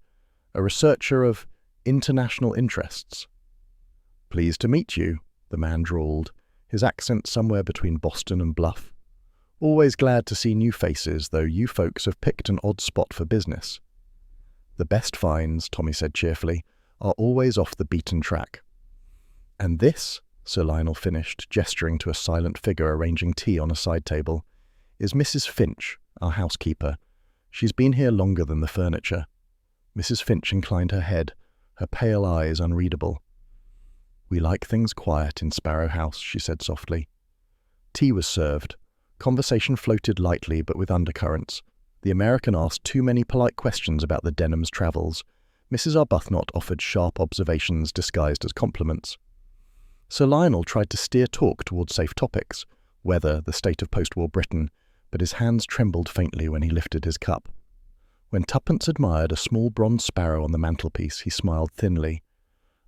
"a researcher of international interests." "Pleased to meet you," the man drawled, his accent somewhere between Boston and Bluff. "Always glad to see new faces, though you folks have picked an odd spot for business." "The best finds," Tommy said cheerfully, "are always off the beaten track." "And this," Sir Lionel finished, gesturing to a silent figure arranging tea on a side table, "is Mrs. Finch, our housekeeper. She's been here longer than the furniture." Mrs. Finch inclined her head, her pale eyes unreadable. "We like things quiet in Sparrow House," she said softly. Tea was served. Conversation floated lightly but with undercurrents. The American asked too many polite questions about the Denhams' travels. Mrs. Arbuthnot offered sharp observations disguised as compliments. Sir Lionel tried to steer talk towards safe topics, weather, the state of post-war Britain, but his hands trembled faintly when he lifted his cup. When Tuppence admired a small bronze sparrow on the mantelpiece, he smiled thinly.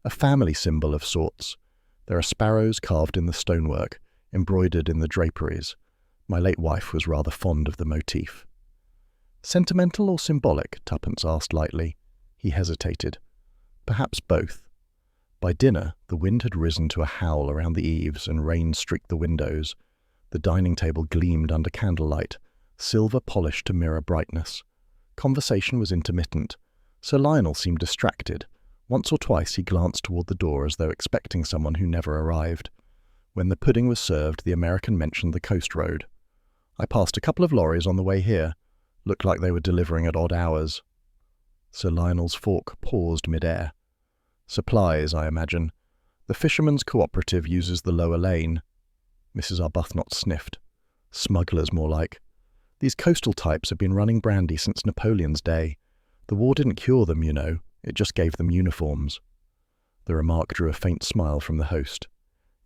"A family symbol of sorts. There are sparrows carved in the stonework, embroidered in the draperies. My late wife was rather fond of the motif." "Sentimental or symbolic?" Tuppence asked lightly. He hesitated. "Perhaps both." By dinner, the wind had risen to a howl around the eaves and rain streaked the windows. The dining table gleamed under candlelight, silver polished to mirror brightness. Conversation was intermittent. Sir Lionel seemed distracted. Once or twice he glanced toward the door as though expecting someone who never arrived. When the pudding was served, the American mentioned the coast road. "I passed a couple of lorries on the way here. Looked like they were delivering at odd hours." Sir Lionel's fork paused mid-air. "Supplies, I imagine. The Fishermen's Cooperative uses the lower lane." Mrs. Arbuthnot sniffed. "Smugglers, more like. These coastal types have been running brandy since Napoleon's day. The war didn't cure them, you know. It just gave them uniforms." The remark drew a faint smile from the host.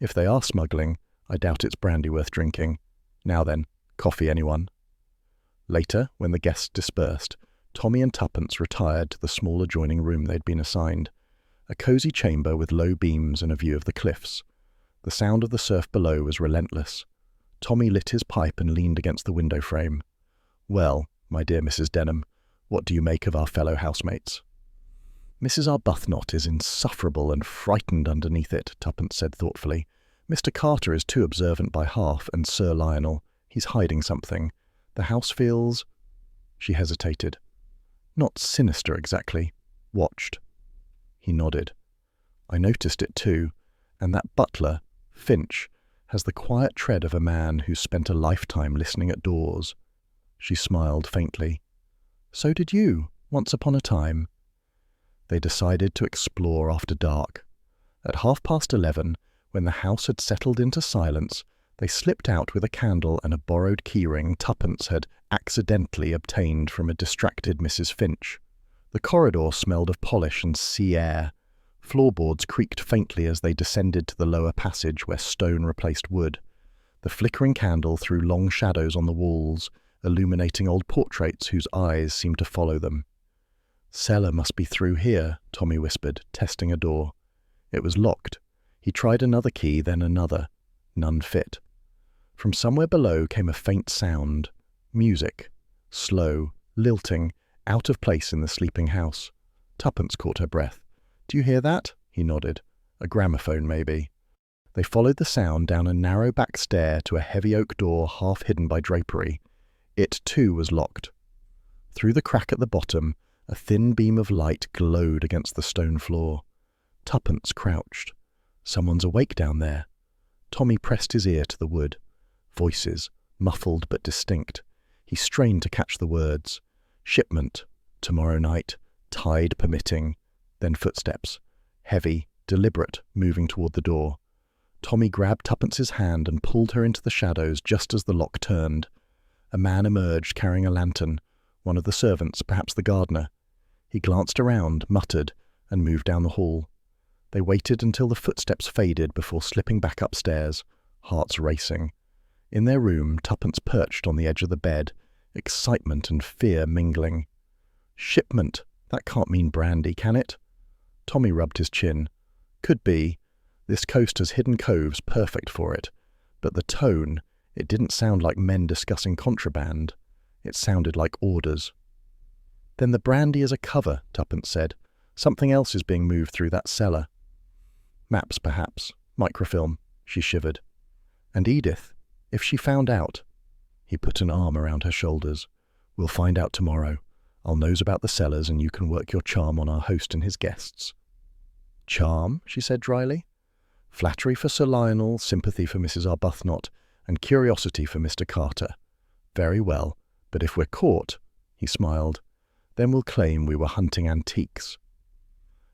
"If they are smuggling, I doubt it's brandy worth drinking. Now then, coffee, anyone?" Later, when the guests dispersed, Tommy and Tuppence retired to the small adjoining room they'd been assigned. A cosy chamber with low beams and a view of the cliffs. The sound of the surf below was relentless. Tommy lit his pipe and leaned against the window frame. "Well, my dear Mrs. Denham, what do you make of our fellow housemates?" "Mrs. Arbuthnot is insufferable and frightened underneath it," Tuppence said thoughtfully. "Mr. Carter is too observant by half, and Sir Lionel, he's hiding something. The house feels—" She hesitated. Not sinister exactly. Watched. He nodded. I noticed it too, and that butler, Finch, has the quiet tread of a man who's spent a lifetime listening at doors. She smiled faintly. So did you, once upon a time. They decided to explore after dark. At 11:30, when the house had settled into silence, they slipped out with a candle and a borrowed keyring Tuppence had accidentally obtained from a distracted Mrs. Finch. The corridor smelled of polish and sea air. Floorboards creaked faintly as they descended to the lower passage where stone replaced wood. The flickering candle threw long shadows on the walls, illuminating old portraits whose eyes seemed to follow them. Cellar must be through here, Tommy whispered, testing a door. It was locked. He tried another key, then another. None fit. From somewhere below came a faint sound. Music. Slow, lilting, out of place in the sleeping house. Tuppence caught her breath. Do you hear that? He nodded. A gramophone, maybe. They followed the sound down a narrow back stair to a heavy oak door half hidden by drapery. It, too, was locked. Through the crack at the bottom, a thin beam of light glowed against the stone floor. Tuppence crouched. Someone's awake down there. Tommy pressed his ear to the wood. Voices, muffled but distinct. He strained to catch the words. Shipment. Tomorrow night. Tide permitting. Then footsteps. Heavy, deliberate, moving toward the door. Tommy grabbed Tuppence's hand and pulled her into the shadows just as the lock turned. A man emerged carrying a lantern. One of the servants, perhaps the gardener. He glanced around, muttered, and moved down the hall. They waited until the footsteps faded before slipping back upstairs, hearts racing. In their room, Tuppence perched on the edge of the bed, excitement and fear mingling. Shipment. That can't mean brandy, can it? Tommy rubbed his chin. Could be. This coast has hidden coves perfect for it. But the tone, it didn't sound like men discussing contraband. It sounded like orders. Then the brandy is a cover, Tuppence said. Something else is being moved through that cellar. Maps, perhaps. Microfilm. She shivered. And Edith, if she found out. He put an arm around her shoulders. We'll find out tomorrow. I'll nose about the cellars and you can work your charm on our host and his guests. Charm, she said dryly. Flattery for Sir Lionel, sympathy for Mrs. Arbuthnot, and curiosity for Mr. Carter. Very well, but if we're caught, he smiled, then we'll claim we were hunting antiques.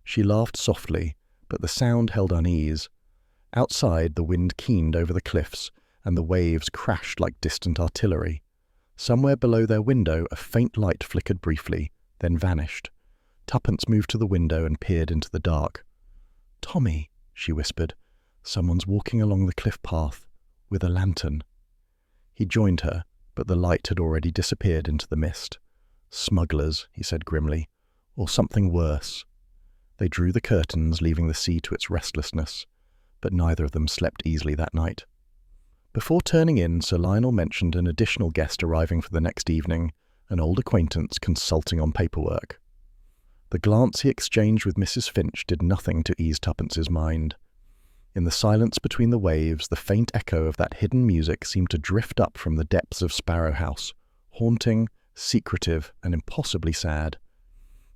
She laughed softly, but the sound held unease. Outside, the wind keened over the cliffs, and the waves crashed like distant artillery. Somewhere below their window, a faint light flickered briefly, then vanished. Tuppence moved to the window and peered into the dark. Tommy, she whispered, someone's walking along the cliff path, with a lantern. He joined her, but the light had already disappeared into the mist. Smugglers, he said grimly, or something worse. They drew the curtains, leaving the sea to its restlessness, but neither of them slept easily that night. Before turning in, Sir Lionel mentioned an additional guest arriving for the next evening, an old acquaintance consulting on paperwork. The glance he exchanged with Mrs. Finch did nothing to ease Tuppence's mind. In the silence between the waves, the faint echo of that hidden music seemed to drift up from the depths of Sparrow House, haunting, secretive, and impossibly sad.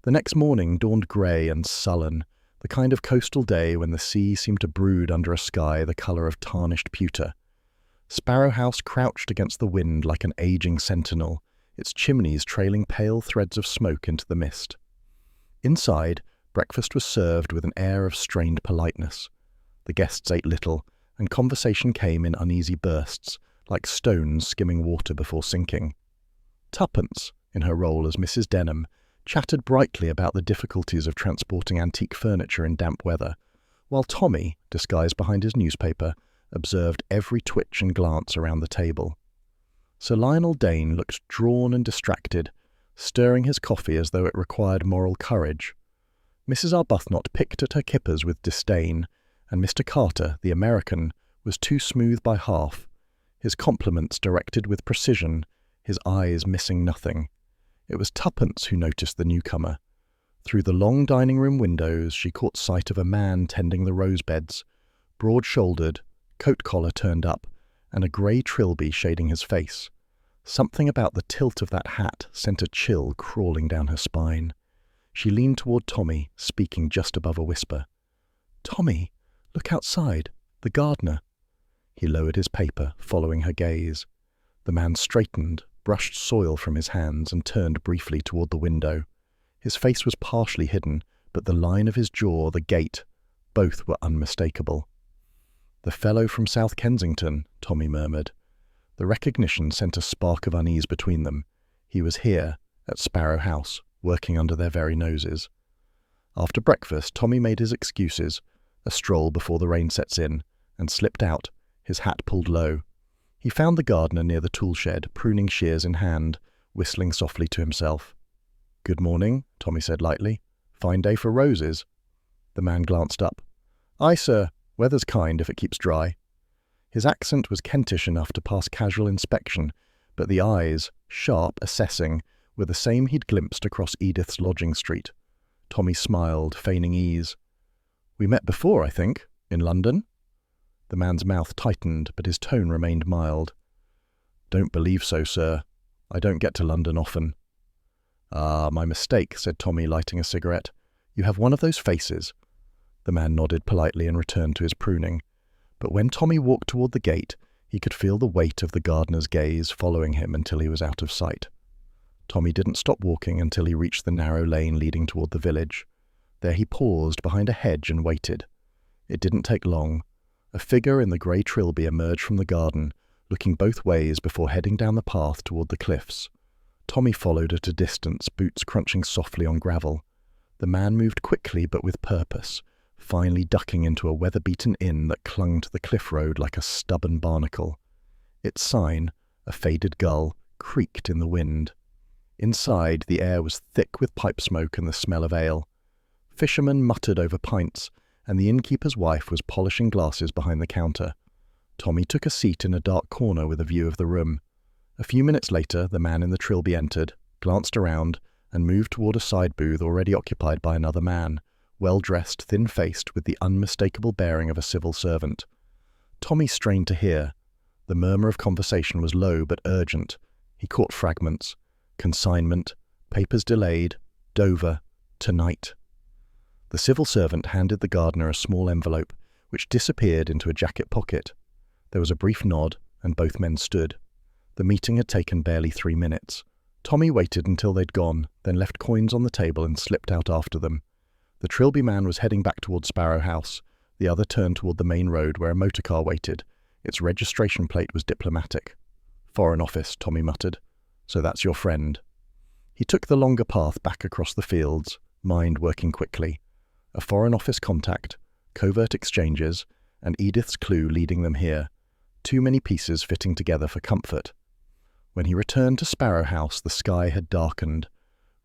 The next morning dawned grey and sullen, the kind of coastal day when the sea seemed to brood under a sky the colour of tarnished pewter. Sparrow House crouched against the wind like an aging sentinel, its chimneys trailing pale threads of smoke into the mist. Inside, breakfast was served with an air of strained politeness. The guests ate little, and conversation came in uneasy bursts, like stones skimming water before sinking. Tuppence, in her role as Mrs. Denham, chattered brightly about the difficulties of transporting antique furniture in damp weather, while Tommy, disguised behind his newspaper, observed every twitch and glance around the table. Sir Lionel Dane looked drawn and distracted, stirring his coffee as though it required moral courage. Mrs. Arbuthnot picked at her kippers with disdain, and Mr. Carter, the American, was too smooth by half, his compliments directed with precision, his eyes missing nothing. It was Tuppence who noticed the newcomer. Through the long dining-room windows she caught sight of a man tending the rose-beds, broad-shouldered, coat collar turned up, and a grey trilby shading his face. Something about the tilt of that hat sent a chill crawling down her spine. She leaned toward Tommy, speaking just above a whisper. "Tommy, look outside. The gardener." He lowered his paper, following her gaze. The man straightened, brushed soil from his hands, and turned briefly toward the window. His face was partially hidden, but the line of his jaw, the gait, both were unmistakable. "The fellow from South Kensington," Tommy murmured. The recognition sent a spark of unease between them. He was here, at Sparrow House, working under their very noses. After breakfast, Tommy made his excuses, a stroll before the rain sets in, and slipped out, his hat pulled low. He found the gardener near the tool shed, pruning shears in hand, whistling softly to himself. "Good morning," Tommy said lightly. "Fine day for roses." The man glanced up. "Aye, sir. Weather's kind if it keeps dry." His accent was Kentish enough to pass casual inspection, but the eyes, sharp, assessing, were the same he'd glimpsed across Edith's lodging street. Tommy smiled, feigning ease. "We met before, I think, in London?" The man's mouth tightened, but his tone remained mild. "Don't believe so, sir. I don't get to London often." "Ah, my mistake," said Tommy, lighting a cigarette. "You have one of those faces." The man nodded politely and returned to his pruning. But when Tommy walked toward the gate, he could feel the weight of the gardener's gaze following him until he was out of sight. Tommy didn't stop walking until he reached the narrow lane leading toward the village. There he paused behind a hedge and waited. It didn't take long. A figure in the grey trilby emerged from the garden, looking both ways before heading down the path toward the cliffs. Tommy followed at a distance, boots crunching softly on gravel. The man moved quickly but with purpose, finally ducking into a weather-beaten inn that clung to the cliff road like a stubborn barnacle. Its sign, a faded gull, creaked in the wind. Inside, the air was thick with pipe smoke and the smell of ale. Fishermen muttered over pints, and the innkeeper's wife was polishing glasses behind the counter. Tommy took a seat in a dark corner with a view of the room. A few minutes later, the man in the trilby entered, glanced around, and moved toward a side booth already occupied by another man, well-dressed, thin-faced, with the unmistakable bearing of a civil servant. Tommy strained to hear. The murmur of conversation was low but urgent. He caught fragments. Consignment, papers delayed, Dover, tonight. The civil servant handed the gardener a small envelope, which disappeared into a jacket pocket. There was a brief nod, and both men stood. The meeting had taken barely 3 minutes. Tommy waited until they'd gone, then left coins on the table and slipped out after them. The trilby man was heading back toward Sparrow House. The other turned toward the main road where a motor car waited. Its registration plate was diplomatic. "Foreign Office," Tommy muttered. "So that's your friend." He took the longer path back across the fields, mind working quickly. A Foreign Office contact, covert exchanges, and Edith's clue leading them here. Too many pieces fitting together for comfort. When he returned to Sparrow House, the sky had darkened.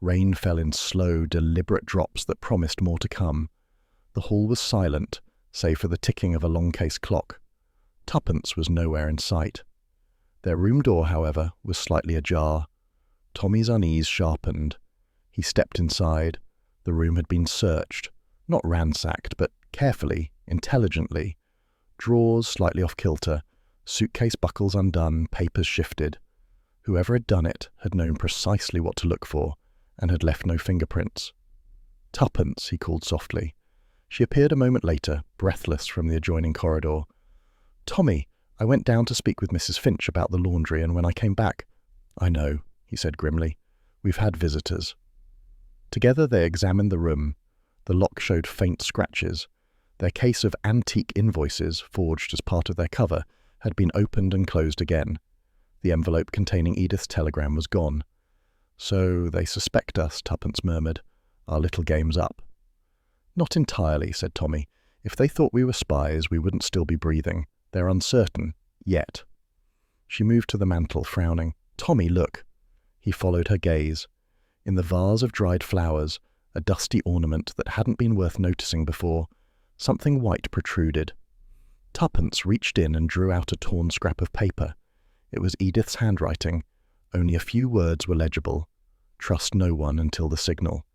Rain fell in slow, deliberate drops that promised more to come. The hall was silent, save for the ticking of a long-case clock. Tuppence was nowhere in sight. Their room door, however, was slightly ajar. Tommy's unease sharpened. He stepped inside. The room had been searched, not ransacked, but carefully, intelligently. Drawers slightly off-kilter, suitcase buckles undone, papers shifted. Whoever had done it had known precisely what to look for, and had left no fingerprints. "Tuppence," he called softly. She appeared a moment later, breathless from the adjoining corridor. "Tommy, I went down to speak with Mrs. Finch about the laundry, and when I came back—" "I know," he said grimly. "We've had visitors." Together they examined the room. The lock showed faint scratches. Their case of antique invoices, forged as part of their cover, had been opened and closed again. The envelope containing Edith's telegram was gone. "So they suspect us," Tuppence murmured. "Our little game's up." "Not entirely," said Tommy. "If they thought we were spies, we wouldn't still be breathing. They're uncertain. Yet." She moved to the mantel, frowning. "Tommy, look." He followed her gaze. In the vase of dried flowers, a dusty ornament that hadn't been worth noticing before, something white protruded. Tuppence reached in and drew out a torn scrap of paper. It was Edith's handwriting. Only a few words were legible. "Trust no one until the signal."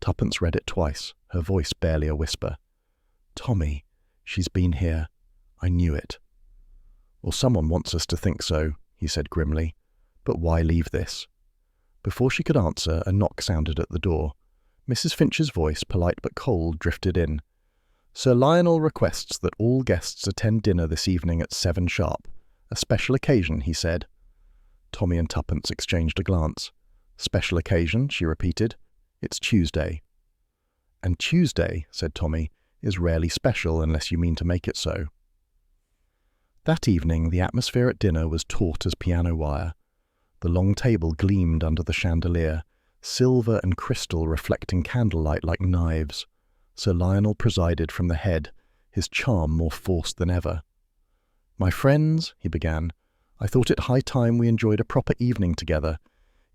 Tuppence read it twice, her voice barely a whisper. "Tommy, she's been here. I knew it." "Or someone wants us to think so," he said grimly. But why leave this? Before she could answer, a knock sounded at the door. Mrs. Finch's voice, polite but cold, drifted in. "Sir Lionel requests that all guests attend dinner this evening at 7 sharp. A special occasion," he said. Tommy and Tuppence exchanged a glance. "Special occasion," she repeated. "It's Tuesday." "And Tuesday," said Tommy, "is rarely special unless you mean to make it so." That evening, the atmosphere at dinner was taut as piano wire. The long table gleamed under the chandelier, silver and crystal reflecting candlelight like knives. Sir Lionel presided from the head, his charm more forced than ever. "My friends," he began, "I thought it high time we enjoyed a proper evening together.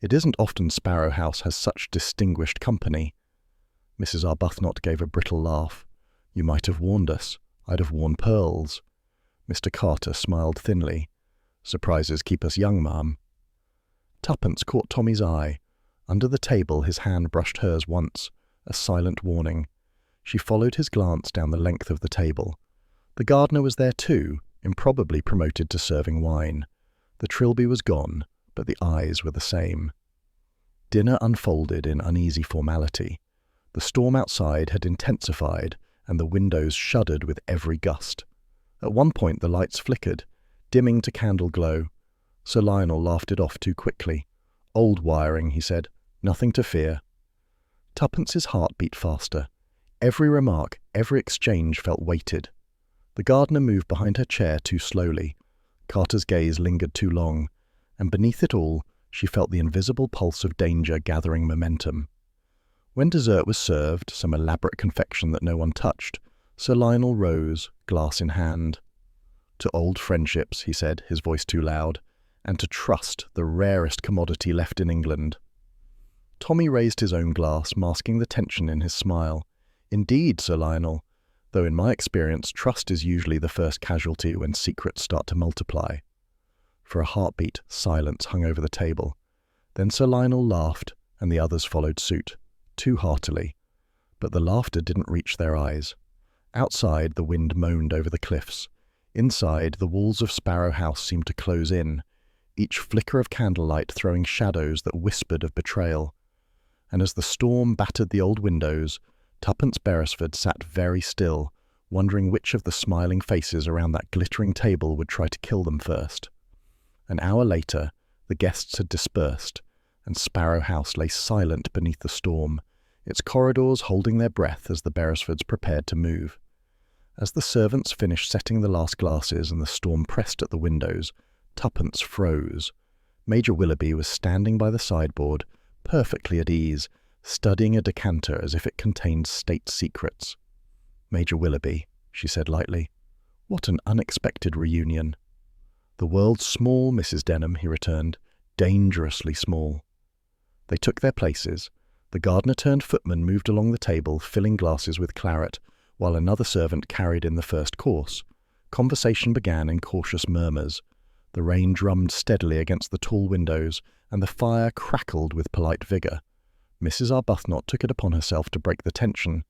It isn't often Sparrow House has such distinguished company." Mrs. Arbuthnot gave a brittle laugh. "You might have warned us. I'd have worn pearls." Mr. Carter smiled thinly. "Surprises keep us young, ma'am." Tuppence caught Tommy's eye. Under the table his hand brushed hers once, a silent warning. She followed his glance down the length of the table. The gardener was there too, improbably promoted to serving wine. The trilby was gone, but the eyes were the same. Dinner unfolded in uneasy formality. The storm outside had intensified, and the windows shuddered with every gust. At one point the lights flickered, dimming to candle glow. Sir Lionel laughed it off too quickly. "Old wiring," he said. "Nothing to fear." Tuppence's heart beat faster. Every remark, every exchange felt weighted. The gardener moved behind her chair too slowly. Carter's gaze lingered too long, and beneath it all, she felt the invisible pulse of danger gathering momentum. When dessert was served, some elaborate confection that no one touched, Sir Lionel rose, glass in hand. "To old friendships," he said, his voice too loud, "and to trust, the rarest commodity left in England." Tommy raised his own glass, masking the tension in his smile. "Indeed, Sir Lionel, though in my experience trust is usually the first casualty when secrets start to multiply." For a heartbeat, silence hung over the table. Then Sir Lionel laughed, and the others followed suit, too heartily. But the laughter didn't reach their eyes. Outside, the wind moaned over the cliffs. Inside, the walls of Sparrow House seemed to close in, each flicker of candlelight throwing shadows that whispered of betrayal. And as the storm battered the old windows, Tuppence Beresford sat very still, wondering which of the smiling faces around that glittering table would try to kill them first. An hour later, the guests had dispersed, and Sparrow House lay silent beneath the storm, its corridors holding their breath as the Beresfords prepared to move. As the servants finished setting the last glasses and the storm pressed at the windows, Tuppence froze. Major Willoughby was standing by the sideboard, perfectly at ease, studying a decanter as if it contained state secrets. "Major Willoughby," she said lightly. "What an unexpected reunion." "The world's small, Mrs. Denham," he returned, "dangerously small." They took their places. The gardener-turned-footman moved along the table, filling glasses with claret, while another servant carried in the first course. Conversation began in cautious murmurs. The rain drummed steadily against the tall windows, and the fire crackled with polite vigour. Mrs. Arbuthnot took it upon herself to break the tension.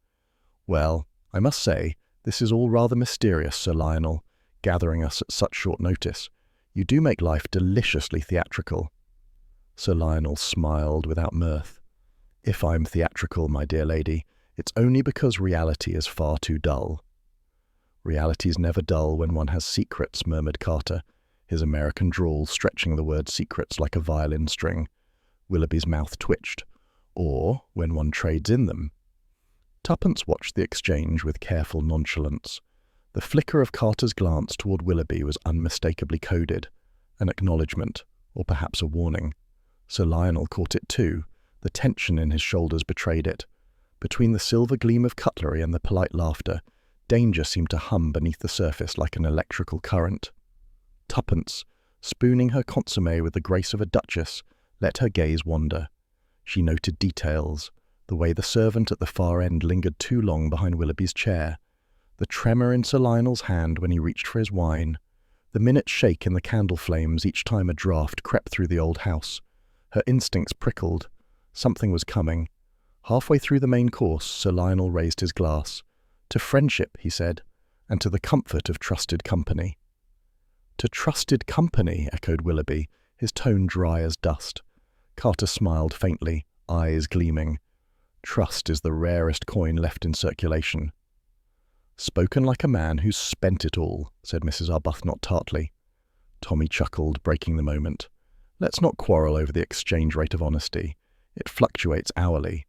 "Well, I must say, this is all rather mysterious, Sir Lionel, gathering us at such short notice. You do make life deliciously theatrical." Sir Lionel smiled without mirth. "If I'm theatrical, my dear lady, it's only because reality is far too dull." "Reality's never dull when one has secrets," murmured Carter, his American drawl stretching the word secrets like a violin string. Willoughby's mouth twitched. "Or when one trades in them." Tuppence watched the exchange with careful nonchalance. The flicker of Carter's glance toward Willoughby was unmistakably coded, an acknowledgement, or perhaps a warning. Sir Lionel caught it too. The tension in his shoulders betrayed it. Between the silver gleam of cutlery and the polite laughter, danger seemed to hum beneath the surface like an electrical current. Tuppence, spooning her consommé with the grace of a duchess, let her gaze wander. She noted details, the way the servant at the far end lingered too long behind Willoughby's chair, the tremor in Sir Lionel's hand when he reached for his wine, the minute shake in the candle flames each time a draught crept through the old house. Her instincts prickled. Something was coming. Halfway through the main course, Sir Lionel raised his glass. "To friendship," he said, "and to the comfort of trusted company." "To trusted company," echoed Willoughby, his tone dry as dust. Carter smiled faintly, eyes gleaming. Trust is the rarest coin left in circulation. Spoken like a man who's spent it all, said Mrs. Arbuthnot tartly. Tommy chuckled, breaking the moment. Let's not quarrel over the exchange rate of honesty. It fluctuates hourly.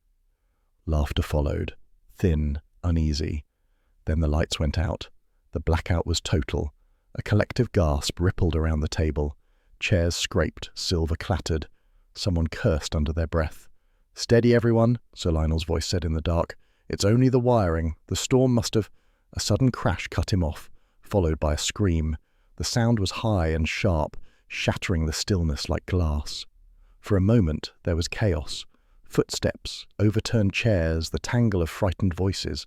Laughter followed, thin, uneasy. Then the lights went out. The blackout was total. A collective gasp rippled around the table. Chairs scraped, silver clattered. Someone cursed under their breath. "Steady, everyone," Sir Lionel's voice said in the dark. "It's only the wiring. The storm must have—" A sudden crash cut him off, followed by a scream. The sound was high and sharp, shattering the stillness like glass. For a moment there was chaos. Footsteps, overturned chairs, the tangle of frightened voices.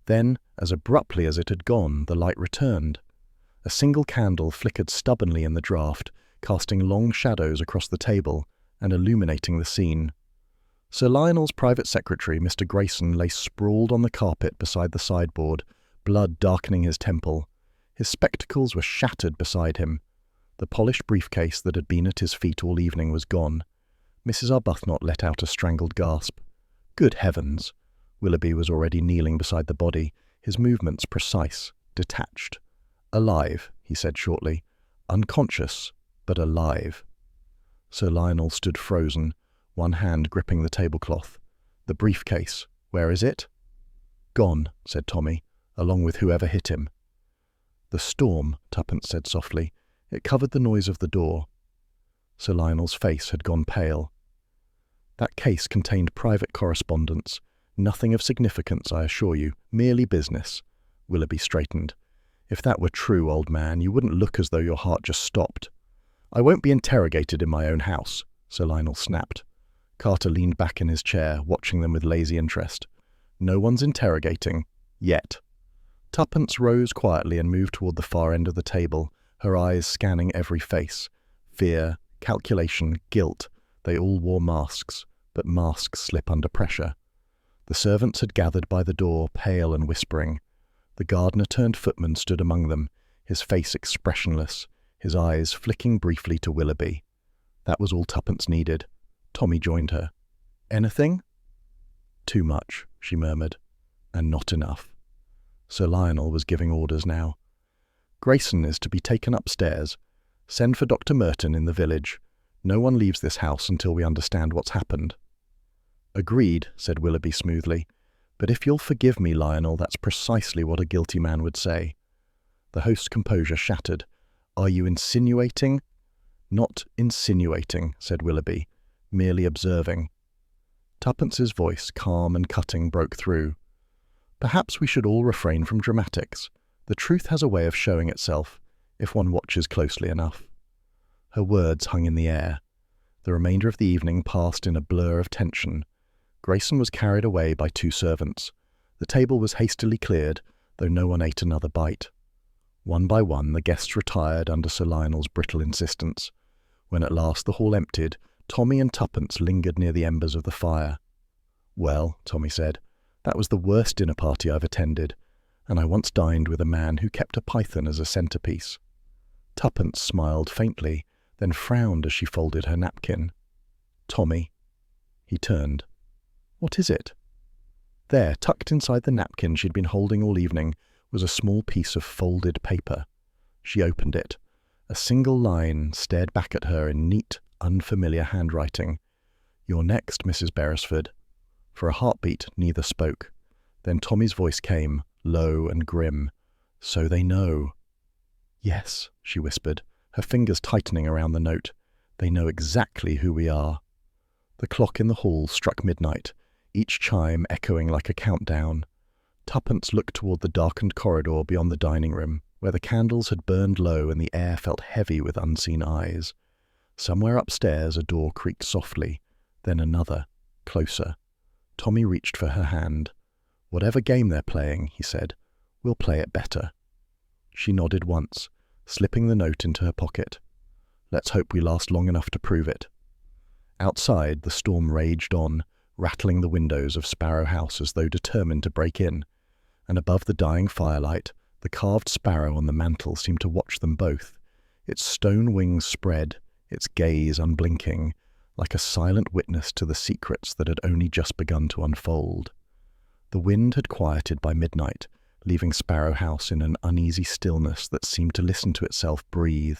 Then, as abruptly as it had gone, the light returned. A single candle flickered stubbornly in the draught, casting long shadows across the table and illuminating the scene. Sir Lionel's private secretary, Mr. Grayson, lay sprawled on the carpet beside the sideboard, blood darkening his temple. His spectacles were shattered beside him. The polished briefcase that had been at his feet all evening was gone. Mrs. Arbuthnot let out a strangled gasp. Good heavens! Willoughby was already kneeling beside the body, his movements precise, detached. "Alive," he said shortly. "Unconscious, but alive." Sir Lionel stood frozen, one hand gripping the tablecloth. "The briefcase, where is it?" "Gone," said Tommy, "along with whoever hit him." "The storm," Tuppence said softly. "It covered the noise of the door." Sir Lionel's face had gone pale. "That case contained private correspondence. Nothing of significance, I assure you. Merely business." Willoughby straightened. "If that were true, old man, you wouldn't look as though your heart just stopped." "I won't be interrogated in my own house," Sir Lionel snapped. Carter leaned back in his chair, watching them with lazy interest. "No one's interrogating. Yet." Tuppence rose quietly and moved toward the far end of the table, her eyes scanning every face. Fear, calculation, guilt, they all wore masks, but masks slip under pressure. The servants had gathered by the door, pale and whispering. The gardener-turned-footman stood among them, his face expressionless, his eyes flicking briefly to Willoughby. That was all Tuppence needed. Tommy joined her. "Anything?" "Too much," she murmured, "and not enough." Sir Lionel was giving orders now. "Grayson is to be taken upstairs. Send for Dr. Merton in the village. No one leaves this house until we understand what's happened." "Agreed," said Willoughby smoothly. "But if you'll forgive me, Lionel, that's precisely what a guilty man would say." The host's composure shattered. "Are you insinuating?" "Not insinuating," said Willoughby, "merely observing." Tuppence's voice, calm and cutting, broke through. "Perhaps we should all refrain from dramatics. The truth has a way of showing itself, if one watches closely enough." Her words hung in the air. The remainder of the evening passed in a blur of tension. Grayson was carried away by 2 servants. The table was hastily cleared, though no one ate another bite. One by one the guests retired under Sir Lionel's brittle insistence. When at last the hall emptied, Tommy and Tuppence lingered near the embers of the fire. "Well," Tommy said, "that was the worst dinner party I've attended, and I once dined with a man who kept a python as a centrepiece." Tuppence smiled faintly, then frowned as she folded her napkin. "Tommy." He turned. "What is it?" There, tucked inside the napkin she'd been holding all evening, was a small piece of folded paper. She opened it. A single line stared back at her in neat, unfamiliar handwriting. "You're next, Mrs. Beresford." For a heartbeat, neither spoke. Then Tommy's voice came, low and grim. "So they know." "Yes," she whispered, her fingers tightening around the note. "They know exactly who we are." The clock in the hall struck midnight, each chime echoing like a countdown. Tuppence looked toward the darkened corridor beyond the dining room, where the candles had burned low and the air felt heavy with unseen eyes. Somewhere upstairs a door creaked softly, then another, closer. Tommy reached for her hand. "Whatever game they're playing," he said, "we'll play it better." She nodded once, slipping the note into her pocket. "Let's hope we last long enough to prove it." Outside, the storm raged on, rattling the windows of Sparrow House as though determined to break in, and above the dying firelight, the carved sparrow on the mantel seemed to watch them both. Its stone wings spread, its gaze unblinking, like a silent witness to the secrets that had only just begun to unfold. The wind had quieted by midnight, leaving Sparrow House in an uneasy stillness that seemed to listen to itself breathe.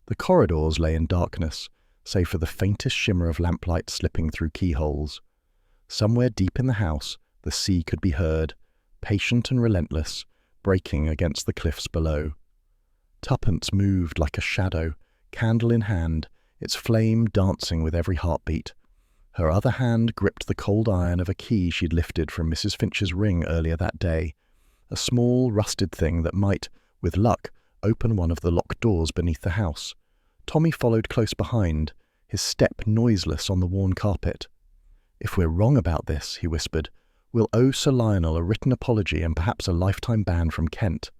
The corridors lay in darkness, save for the faintest shimmer of lamplight slipping through keyholes. Somewhere deep in the house, the sea could be heard, patient and relentless, breaking against the cliffs below. Tuppence moved like a shadow, candle in hand, its flame dancing with every heartbeat. Her other hand gripped the cold iron of a key she'd lifted from Mrs. Finch's ring earlier that day, a small, rusted thing that might, with luck, open one of the locked doors beneath the house. Tommy followed close behind, his step noiseless on the worn carpet. "If we're wrong about this," he whispered, "we'll owe Sir Lionel a written apology and perhaps a lifetime ban from Kent."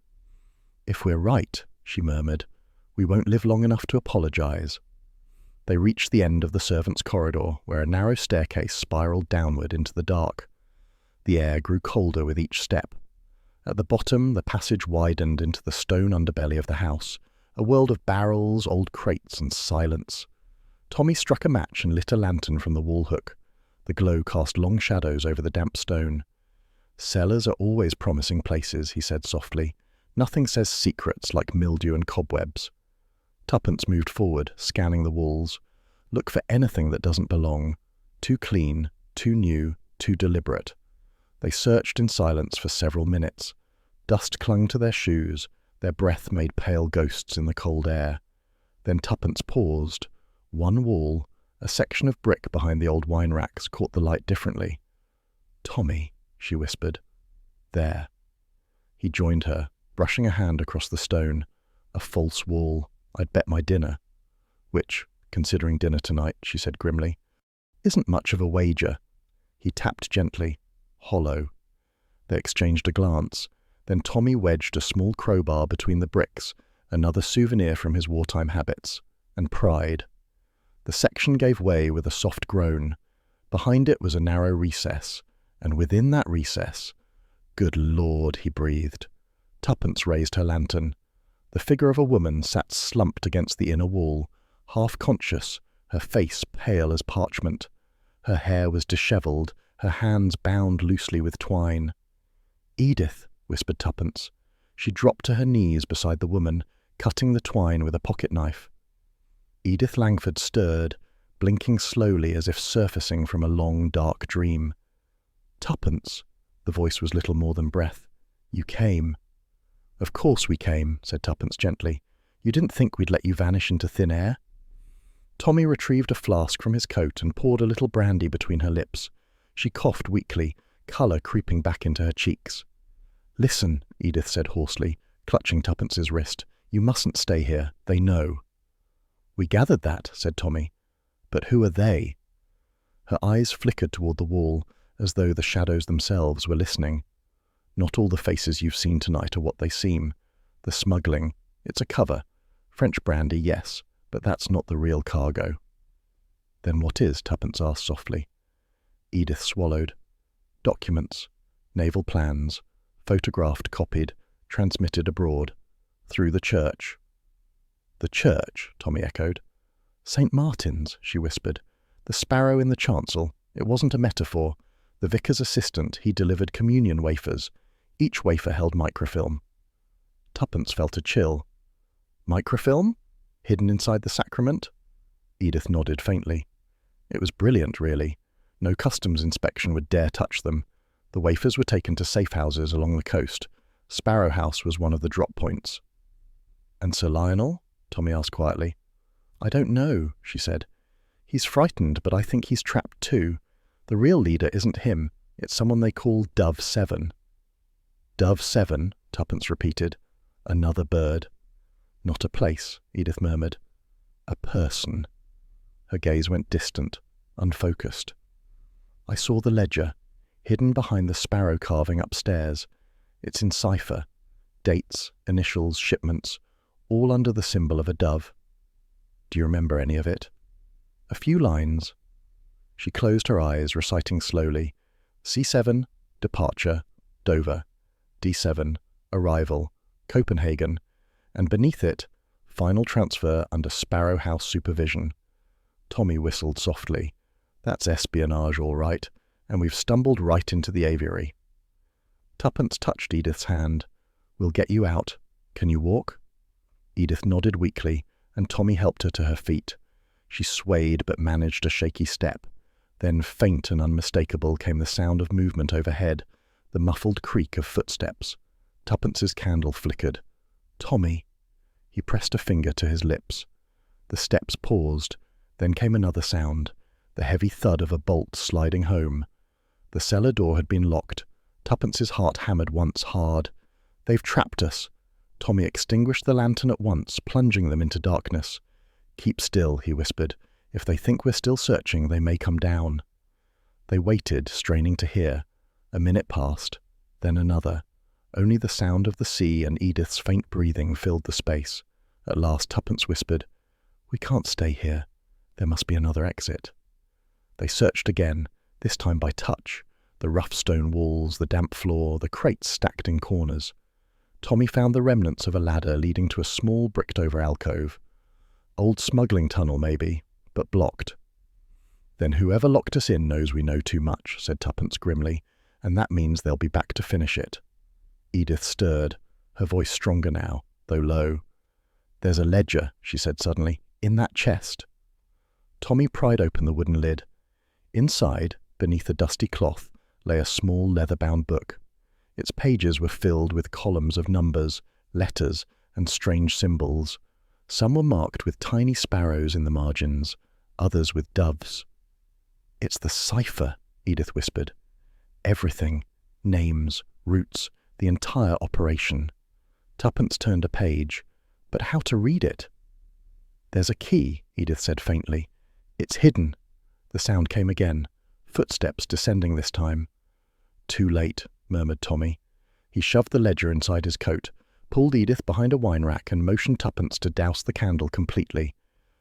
"If we're right," she murmured, "we won't live long enough to apologize." They reached the end of the servants' corridor, where a narrow staircase spiraled downward into the dark. The air grew colder with each step. At the bottom, the passage widened into the stone underbelly of the house, a world of barrels, old crates, and silence. Tommy struck a match and lit a lantern from the wall hook. The glow cast long shadows over the damp stone. "Cellars are always promising places," he said softly. "Nothing says secrets like mildew and cobwebs." Tuppence moved forward, scanning the walls. "Look for anything that doesn't belong. Too clean, too new, too deliberate." They searched in silence for several minutes. Dust clung to their shoes, their breath made pale ghosts in the cold air. Then Tuppence paused. One wall, a section of brick behind the old wine racks, caught the light differently. "Tommy," she whispered. "There." He joined her, brushing a hand across the stone. "A false wall. I'd bet my dinner." "Which, considering dinner tonight," she said grimly, "isn't much of a wager." He tapped gently. Hollow. They exchanged a glance. Then Tommy wedged a small crowbar between the bricks, another souvenir from his wartime habits, and pried. The section gave way with a soft groan. Behind it was a narrow recess, and within that recess— "Good Lord," he breathed. Tuppence raised her lantern. The figure of a woman sat slumped against the inner wall, half-conscious, her face pale as parchment. Her hair was dishevelled, her hands bound loosely with twine. "Edith," whispered Tuppence. She dropped to her knees beside the woman, cutting the twine with a pocket-knife. Edith Langford stirred, blinking slowly as if surfacing from a long, dark dream. "Tuppence," the voice was little more than breath. "You came." "Of course we came," said Tuppence gently. "You didn't think we'd let you vanish into thin air?" Tommy retrieved a flask from his coat and poured a little brandy between her lips. She coughed weakly, colour creeping back into her cheeks. "Listen," Edith said hoarsely, clutching Tuppence's wrist. "You mustn't stay here. They know." "We gathered that," said Tommy. "But who are they?" Her eyes flickered toward the wall, as though the shadows themselves were listening. "Not all the faces you've seen tonight are what they seem. The smuggling, it's a cover. French brandy, yes, but that's not the real cargo." "Then what is?" Tuppence asked softly. Edith swallowed. "Documents, naval plans, photographed, copied, transmitted abroad, through the church." "The church?" Tommy echoed. "St. Martin's," she whispered. "The sparrow in the chancel. It wasn't a metaphor. The vicar's assistant, he delivered communion wafers. Each wafer held microfilm." Tuppence felt a chill. "Microfilm? Hidden inside the sacrament?" Edith nodded faintly. "It was brilliant, really. No customs inspection would dare touch them. The wafers were taken to safe houses along the coast. Sparrow House was one of the drop points." "And Sir Lionel?" Tommy asked quietly. "I don't know," she said. "He's frightened, but I think he's trapped too. The real leader isn't him. It's someone they call Dove 7. "Dove 7, Tuppence repeated. "Another bird." "Not a place," Edith murmured. "A person." Her gaze went distant, unfocused. "I saw the ledger, hidden behind the sparrow carving upstairs. It's in cipher. Dates, initials, shipments, all under the symbol of a dove. Do you remember any of it?" "A few lines." She closed her eyes, reciting slowly. C7, departure, Dover. D7, arrival, Copenhagen. And beneath it, Final transfer under Sparrow House supervision. Tommy whistled softly. That's espionage, all right, and we've stumbled right into the aviary. Tuppence touched Edith's hand. We'll get you out. Can you walk? Edith nodded weakly, and Tommy helped her to her feet. She swayed but managed a shaky step. Then, faint and unmistakable, came the sound of movement overhead, the muffled creak of footsteps. Tuppence's candle flickered. Tommy! He pressed a finger to his lips. The steps paused. Then came another sound, the heavy thud of a bolt sliding home. The cellar door had been locked. Tuppence's heart hammered once hard. They've trapped us. Tommy extinguished the lantern at once, plunging them into darkness. Keep still, he whispered. If they think we're still searching, they may come down. They waited, straining to hear. A minute passed, then another. Only the sound of the sea and Edith's faint breathing filled the space. At last Tuppence whispered, We can't stay here. There must be another exit. They searched again, this time by touch. The rough stone walls, the damp floor, the crates stacked in corners. Tommy found the remnants of a ladder leading to a small bricked-over alcove. Old smuggling tunnel, maybe, but blocked. Then whoever locked us in knows we know too much, said Tuppence grimly, and that means they'll be back to finish it. Edith stirred, her voice stronger now, though low. There's a ledger, she said suddenly, in that chest. Tommy pried open the wooden lid. Inside, beneath a dusty cloth, lay a small leather-bound book. Its pages were filled with columns of numbers, letters, and strange symbols. Some were marked with tiny sparrows in the margins, others with doves. It's the cipher, Edith whispered. Everything. Names, routes, the entire operation. Tuppence turned a page. But how to read it? There's a key, Edith said faintly. It's hidden. The sound came again. Footsteps descending this time. Too late, murmured Tommy. He shoved the ledger inside his coat, pulled Edith behind a wine rack and motioned Tuppence to douse the candle completely.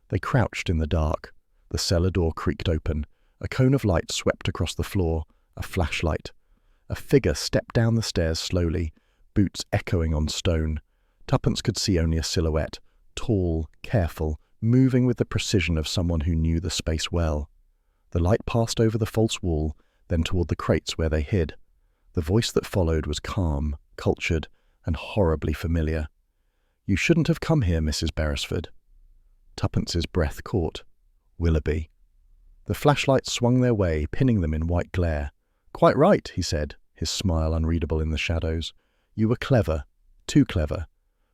They crouched in the dark. The cellar door creaked open. A cone of light swept across the floor, a flashlight. A figure stepped down the stairs slowly, boots echoing on stone. Tuppence could see only a silhouette, tall, careful, moving with the precision of someone who knew the space well. The light passed over the false wall, then toward the crates where they hid. The voice that followed was calm, cultured, and horribly familiar. You shouldn't have come here, Mrs. Beresford. Tuppence's breath caught. Willoughby. The flashlights swung their way, pinning them in white glare. Quite right, he said, his smile unreadable in the shadows. You were clever, too clever.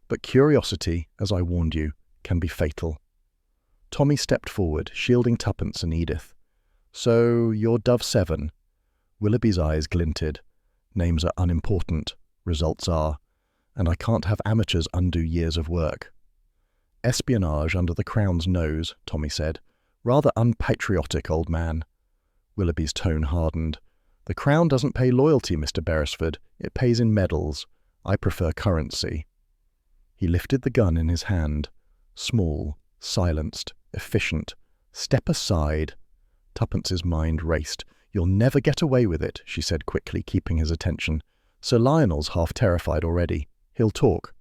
But curiosity, as I warned you, can be fatal. Tommy stepped forward, shielding Tuppence and Edith. So, you're Dove 7. Willoughby's eyes glinted. Names are unimportant, results are, and I can't have amateurs undo years of work. Espionage under the Crown's nose, Tommy said. Rather unpatriotic, old man. Willoughby's tone hardened. The Crown doesn't pay loyalty, Mr. Beresford. It pays in medals. I prefer currency. He lifted the gun in his hand. Small, silenced, efficient. Step aside. Tuppence's mind raced. You'll never get away with it, she said quickly, keeping his attention. Sir Lionel's half terrified already. He'll talk.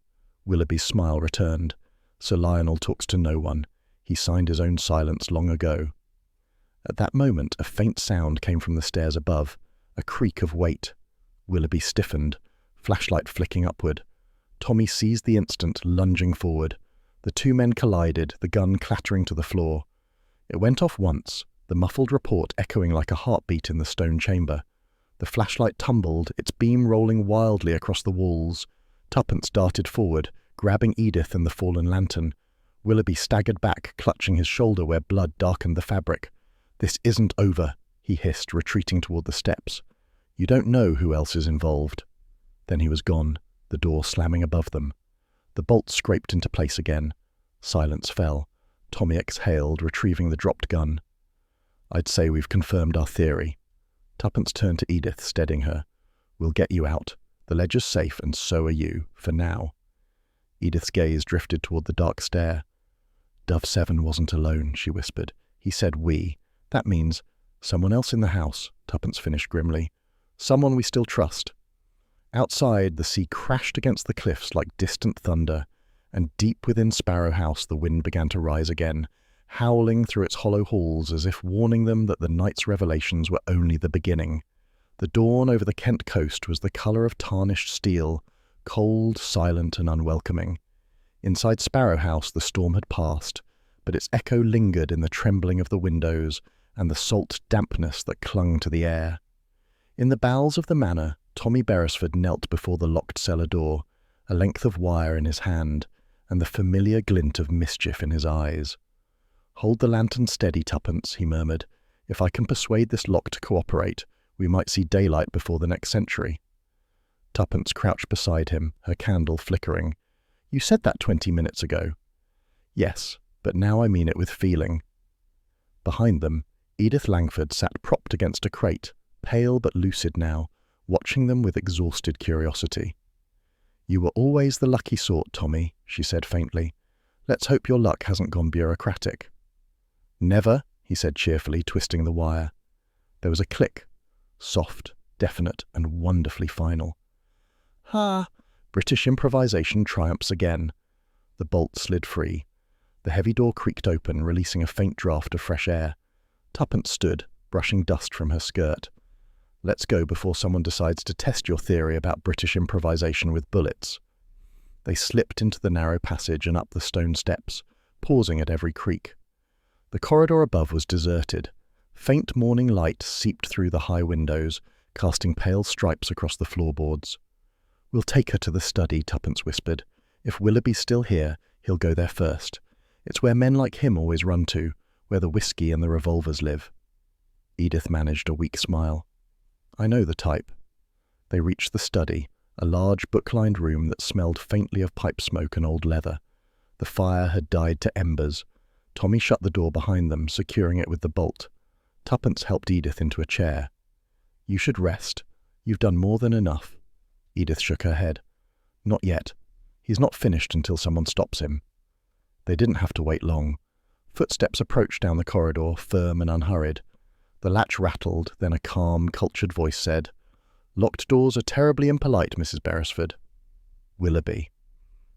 Willoughby's smile returned. Sir Lionel talks to no one. He signed his own silence long ago. At that moment, a faint sound came from the stairs above, a creak of weight. Willoughby stiffened, flashlight flicking upward. Tommy seized the instant, lunging forward. The two men collided, the gun clattering to the floor. It went off once, the muffled report echoing like a heartbeat in the stone chamber. The flashlight tumbled, its beam rolling wildly across the walls. Tuppence darted forward, grabbing Edith and the fallen lantern. Willoughby staggered back, clutching his shoulder where blood darkened the fabric. This isn't over, he hissed, retreating toward the steps. You don't know who else is involved. Then he was gone, the door slamming above them. The bolt scraped into place again. Silence fell. Tommy exhaled, retrieving the dropped gun. I'd say we've confirmed our theory. Tuppence turned to Edith, steadying her. We'll get you out. The ledger's safe, and so are you, for now. Edith's gaze drifted toward the dark stair. Dove 7 wasn't alone, she whispered. He said we. That means someone else in the house, Tuppence finished grimly. Someone we still trust. Outside, the sea crashed against the cliffs like distant thunder, and deep within Sparrow House the wind began to rise again, howling through its hollow halls as if warning them that the night's revelations were only the beginning. The dawn over the Kent coast was the colour of tarnished steel, cold, silent and unwelcoming. Inside Sparrow House the storm had passed, but its echo lingered in the trembling of the windows and the salt dampness that clung to the air. In the bowels of the manor, Tommy Beresford knelt before the locked cellar door, a length of wire in his hand, and the familiar glint of mischief in his eyes. "Hold the lantern steady, Tuppence," he murmured. "If I can persuade this lock to cooperate, we might see daylight before the next century." Tuppence crouched beside him, her candle flickering. "You said that 20 minutes ago." "Yes, but now I mean it with feeling." Behind them, Edith Langford sat propped against a crate, pale but lucid now, watching them with exhausted curiosity. "You were always the lucky sort, Tommy," she said faintly. "Let's hope your luck hasn't gone bureaucratic." "Never," he said cheerfully, twisting the wire. There was a click, soft, definite, and wonderfully final. "Ha! British improvisation triumphs again." The bolt slid free. The heavy door creaked open, releasing a faint draught of fresh air. Tuppence stood, brushing dust from her skirt. "Let's go before someone decides to test your theory about British improvisation with bullets." They slipped into the narrow passage and up the stone steps, pausing at every creak. The corridor above was deserted. Faint morning light seeped through the high windows, casting pale stripes across the floorboards. "We'll take her to the study," Tuppence whispered. "If Willoughby's still here, he'll go there first. It's where men like him always run to, where the whiskey and the revolvers live." Edith managed a weak smile. "I know the type." They reached the study, a large book-lined room that smelled faintly of pipe smoke and old leather. The fire had died to embers. Tommy shut the door behind them, securing it with the bolt. Tuppence helped Edith into a chair. "You should rest. You've done more than enough." Edith shook her head. "Not yet. He's not finished until someone stops him." They didn't have to wait long. Footsteps approached down the corridor, firm and unhurried. The latch rattled, then a calm, cultured voice said, "Locked doors are terribly impolite, Mrs. Beresford." Willoughby.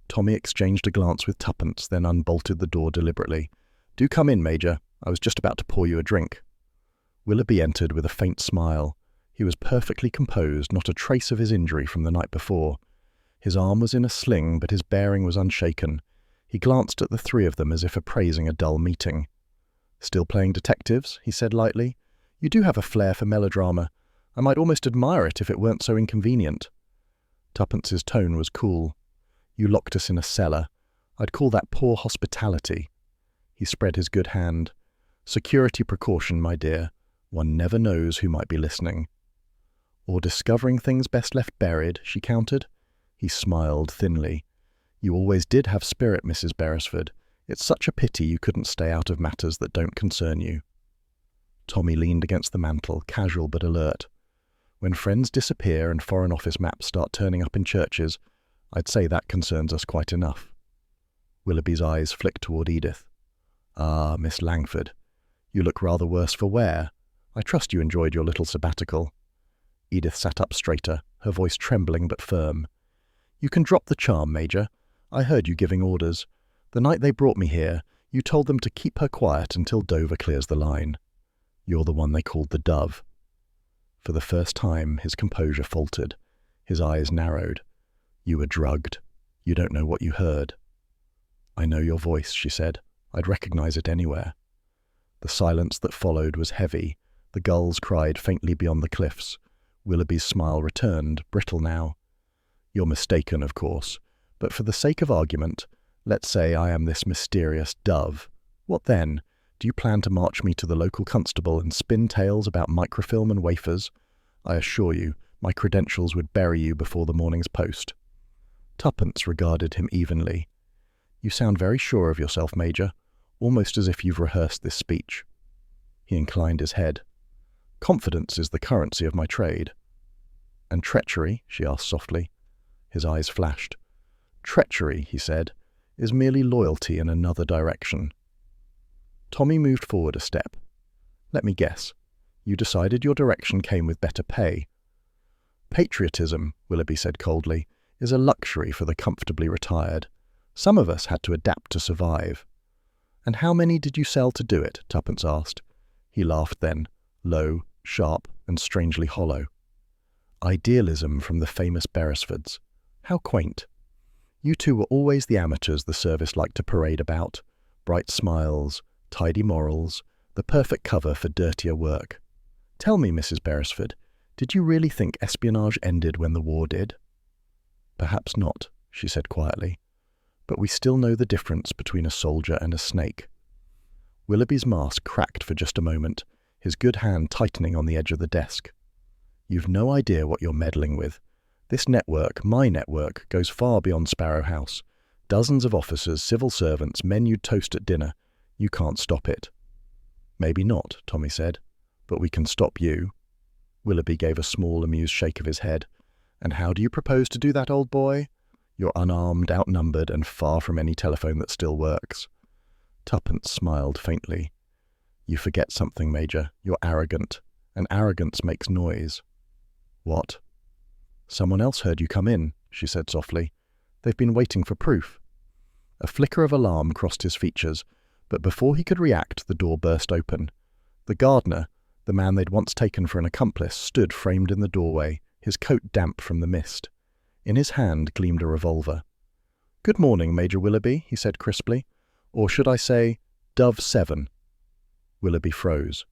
Tommy exchanged a glance with Tuppence, then unbolted the door deliberately. "Do come in, Major. I was just about to pour you a drink." Willoughby entered with a faint smile. He was perfectly composed, not a trace of his injury from the night before. His arm was in a sling, but his bearing was unshaken. He glanced at the three of them as if appraising a dull meeting. "Still playing detectives?" he said lightly. "You do have a flair for melodrama. I might almost admire it if it weren't so inconvenient." Tuppence's tone was cool. "You locked us in a cellar. I'd call that poor hospitality." He spread his good hand. "Security precaution, my dear. One never knows who might be listening." "Or discovering things best left buried," she countered. He smiled thinly. "You always did have spirit, Mrs. Beresford. It's such a pity you couldn't stay out of matters that don't concern you." Tommy leaned against the mantel, casual but alert. "When friends disappear and Foreign Office maps start turning up in churches, I'd say that concerns us quite enough." Willoughby's eyes flicked toward Edith. "Ah, Miss Langford. You look rather worse for wear. I trust you enjoyed your little sabbatical." Edith sat up straighter, her voice trembling but firm. "You can drop the charm, Major. I heard you giving orders. The night they brought me here, you told them to keep her quiet until Dover clears the line. You're the one they called the Dove." For the first time, his composure faltered. His eyes narrowed. "You were drugged. You don't know what you heard." "I know your voice," she said. "I'd recognize it anywhere." The silence that followed was heavy. The gulls cried faintly beyond the cliffs. Willoughby's smile returned, brittle now. "You're mistaken, of course. But for the sake of argument, let's say I am this mysterious dove. What then? Do you plan to march me to the local constable and spin tales about microfilm and wafers? I assure you, my credentials would bury you before the morning's post." Tuppence regarded him evenly. "You sound very sure of yourself, Major, almost as if you've rehearsed this speech." He inclined his head. "Confidence is the currency of my trade." "And treachery?" she asked softly. His eyes flashed. "Treachery," he said, "is merely loyalty in another direction." Tommy moved forward a step. "Let me guess. You decided your direction came with better pay." "Patriotism," Willoughby said coldly, "is a luxury for the comfortably retired. Some of us had to adapt to survive. And how many did you sell to do it? Tuppence asked. He laughed then, low, sharp, and strangely hollow. Idealism from the famous Beresfords. How quaint. You two were always the amateurs the service liked to parade about. Bright smiles, tidy morals, the perfect cover for dirtier work. Tell me, Mrs. Beresford, did you really think espionage ended when the war did? Perhaps not, she said quietly, but we still know the difference between a soldier and a snake. Willoughby's mask cracked for just a moment, his good hand tightening on the edge of the desk. You've no idea what you're meddling with. This network, my network, goes far beyond Sparrow House. Dozens of officers, civil servants, men you'd toast at dinner. You can't stop it. Maybe not, Tommy said, but we can stop you. Willoughby gave a small, amused shake of his head. And how do you propose to do that, old boy? You're unarmed, outnumbered, and far from any telephone that still works. Tuppence smiled faintly. You forget something, Major. You're arrogant, and arrogance makes noise. What? Someone else heard you come in, she said softly. They've been waiting for proof. A flicker of alarm crossed his features, but before he could react, the door burst open. The gardener, the man they'd once taken for an accomplice, stood framed in the doorway, his coat damp from the mist. In his hand gleamed a revolver. Good morning, Major Willoughby, he said crisply. Or should I say, Dove 7. Willoughby froze.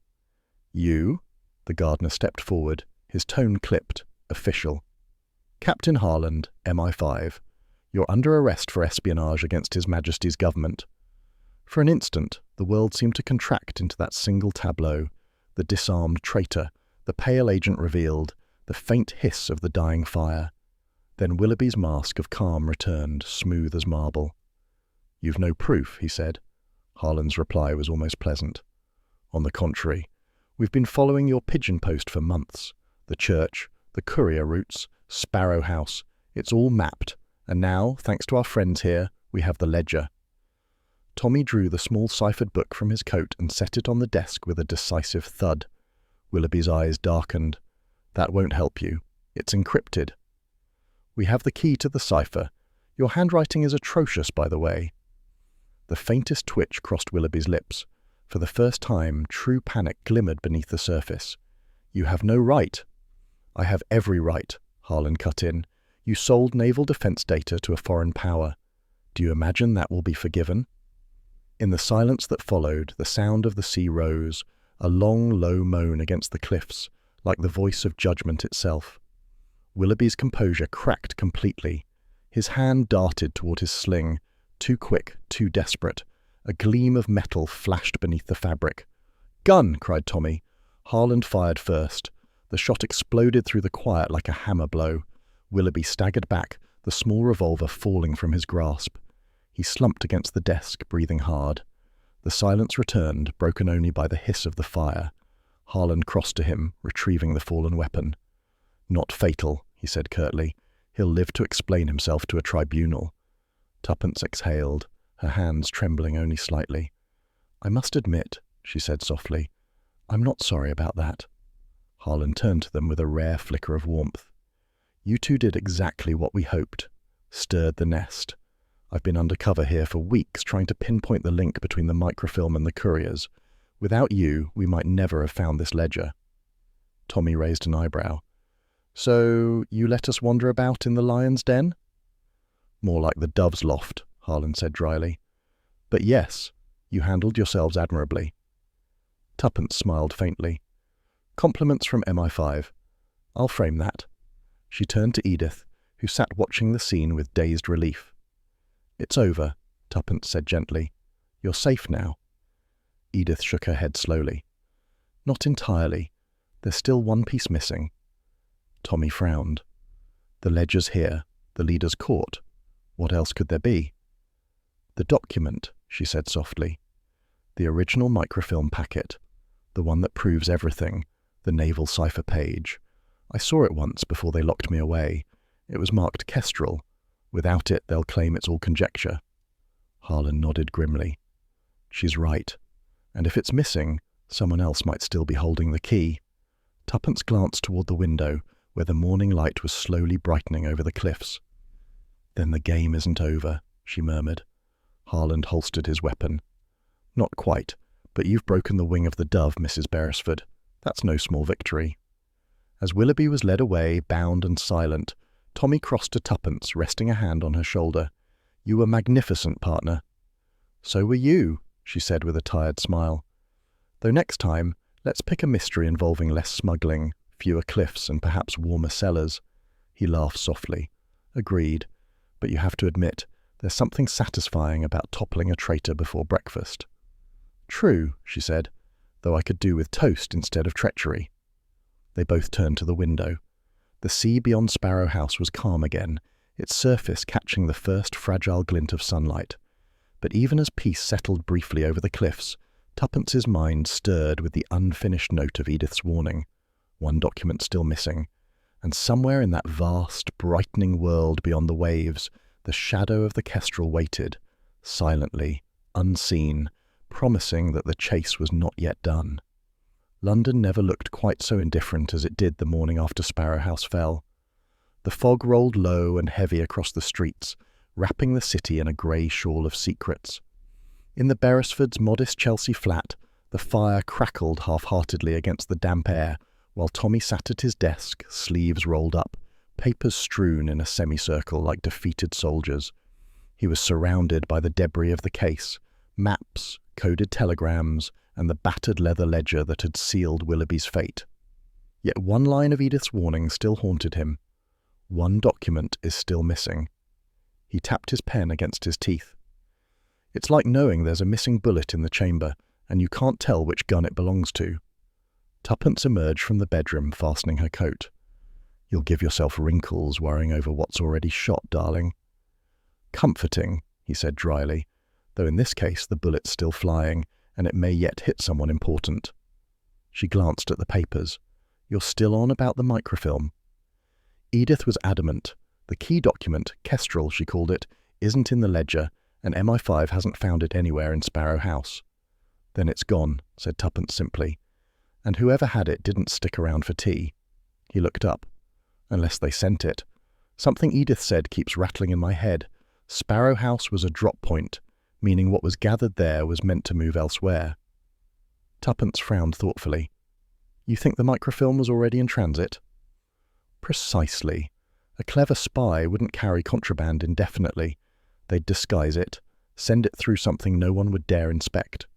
You? The gardener stepped forward, his tone clipped, official. Captain Harland, MI5. You're under arrest for espionage against His Majesty's government. For an instant, the world seemed to contract into that single tableau, the disarmed traitor, the pale agent revealed, the faint hiss of the dying fire. Then Willoughby's mask of calm returned, smooth as marble. You've no proof, he said. Harland's reply was almost pleasant. On the contrary, we've been following your pigeon post for months. The church, the courier routes, Sparrow House, it's all mapped, and now, thanks to our friends here, we have the ledger. Tommy drew the small ciphered book from his coat and set it on the desk with a decisive thud. Willoughby's eyes darkened. That won't help you. It's encrypted. We have the key to the cipher. Your handwriting is atrocious, by the way. The faintest twitch crossed Willoughby's lips. For the first time, true panic glimmered beneath the surface. You have no right. I have every right, Harland cut in. You sold naval defense data to a foreign power. Do you imagine that will be forgiven? In the silence that followed, the sound of the sea rose, a long, low moan against the cliffs, like the voice of judgment itself. Willoughby's composure cracked completely. His hand darted toward his sling, too quick, too desperate. A gleam of metal flashed beneath the fabric. Gun! Cried Tommy. Harland fired first. The shot exploded through the quiet like a hammer blow. Willoughby staggered back, the small revolver falling from his grasp. He slumped against the desk, breathing hard. The silence returned, broken only by the hiss of the fire. Harland crossed to him, retrieving the fallen weapon. Not fatal, he said curtly. He'll live to explain himself to a tribunal. Tuppence exhaled, her hands trembling only slightly. I must admit, she said softly, I'm not sorry about that. Harland turned to them with a rare flicker of warmth. You two did exactly what we hoped. Stirred the nest. I've been undercover here for weeks trying to pinpoint the link between the microfilm and the couriers. Without you, we might never have found this ledger. Tommy raised an eyebrow. So, you let us wander about in the lion's den? More like the dove's loft, Harland said dryly. But yes, you handled yourselves admirably. Tuppence smiled faintly. Compliments from MI5. I'll frame that. She turned to Edith, who sat watching the scene with dazed relief. It's over, Tuppence said gently. You're safe now. Edith shook her head slowly. Not entirely. There's still one piece missing. Tommy frowned. The ledger's here, the leader's caught. What else could there be? The document, she said softly. The original microfilm packet. The one that proves everything. The naval cipher page. I saw it once before they locked me away. It was marked Kestrel. Without it, they'll claim it's all conjecture. Harland nodded grimly. She's right. And if it's missing, someone else might still be holding the key. Tuppence glanced toward the window, where the morning light was slowly brightening over the cliffs. Then the game isn't over, she murmured. Harland holstered his weapon. "Not quite, but you've broken the wing of the dove, Mrs. Beresford. That's no small victory." As Willoughby was led away, bound and silent, Tommy crossed to Tuppence, resting a hand on her shoulder. "You were magnificent, partner." "So were you," she said with a tired smile. "Though next time, let's pick a mystery involving less smuggling, fewer cliffs, and perhaps warmer cellars." He laughed softly. "Agreed, but you have to admit, there's something satisfying about toppling a traitor before breakfast." "True," she said, "though I could do with toast instead of treachery." They both turned to the window. The sea beyond Sparrow House was calm again, its surface catching the first fragile glint of sunlight. But even as peace settled briefly over the cliffs, Tuppence's mind stirred with the unfinished note of Edith's warning. One document still missing, and somewhere in that vast, brightening world beyond the waves, the shadow of the kestrel waited, silently, unseen, promising that the chase was not yet done. London never looked quite so indifferent as it did the morning after Sparrow House fell. The fog rolled low and heavy across the streets, wrapping the city in a grey shawl of secrets. In the Beresfords' modest Chelsea flat, the fire crackled half-heartedly against the damp air, while Tommy sat at his desk, sleeves rolled up, papers strewn in a semicircle like defeated soldiers. He was surrounded by the debris of the case, maps, coded telegrams, and the battered leather ledger that had sealed Willoughby's fate. Yet one line of Edith's warning still haunted him. One document is still missing. He tapped his pen against his teeth. It's like knowing there's a missing bullet in the chamber, and you can't tell which gun it belongs to. Tuppence emerged from the bedroom, fastening her coat. "You'll give yourself wrinkles worrying over what's already shot, darling." "Comforting," he said dryly, though in this case the bullet's still flying, and it may yet hit someone important. She glanced at the papers. "You're still on about the microfilm?" Edith was adamant. The key document, Kestrel she called it, isn't in the ledger, and MI5 hasn't found it anywhere in Sparrow House. "Then it's gone," said Tuppence simply. "And whoever had it didn't stick around for tea." He looked up. "Unless they sent it. Something Edith said keeps rattling in my head. Sparrow House was a drop point, meaning what was gathered there was meant to move elsewhere." Tuppence frowned thoughtfully. "You think the microfilm was already in transit?" "Precisely. A clever spy wouldn't carry contraband indefinitely. They'd disguise it, send it through something no one would dare inspect."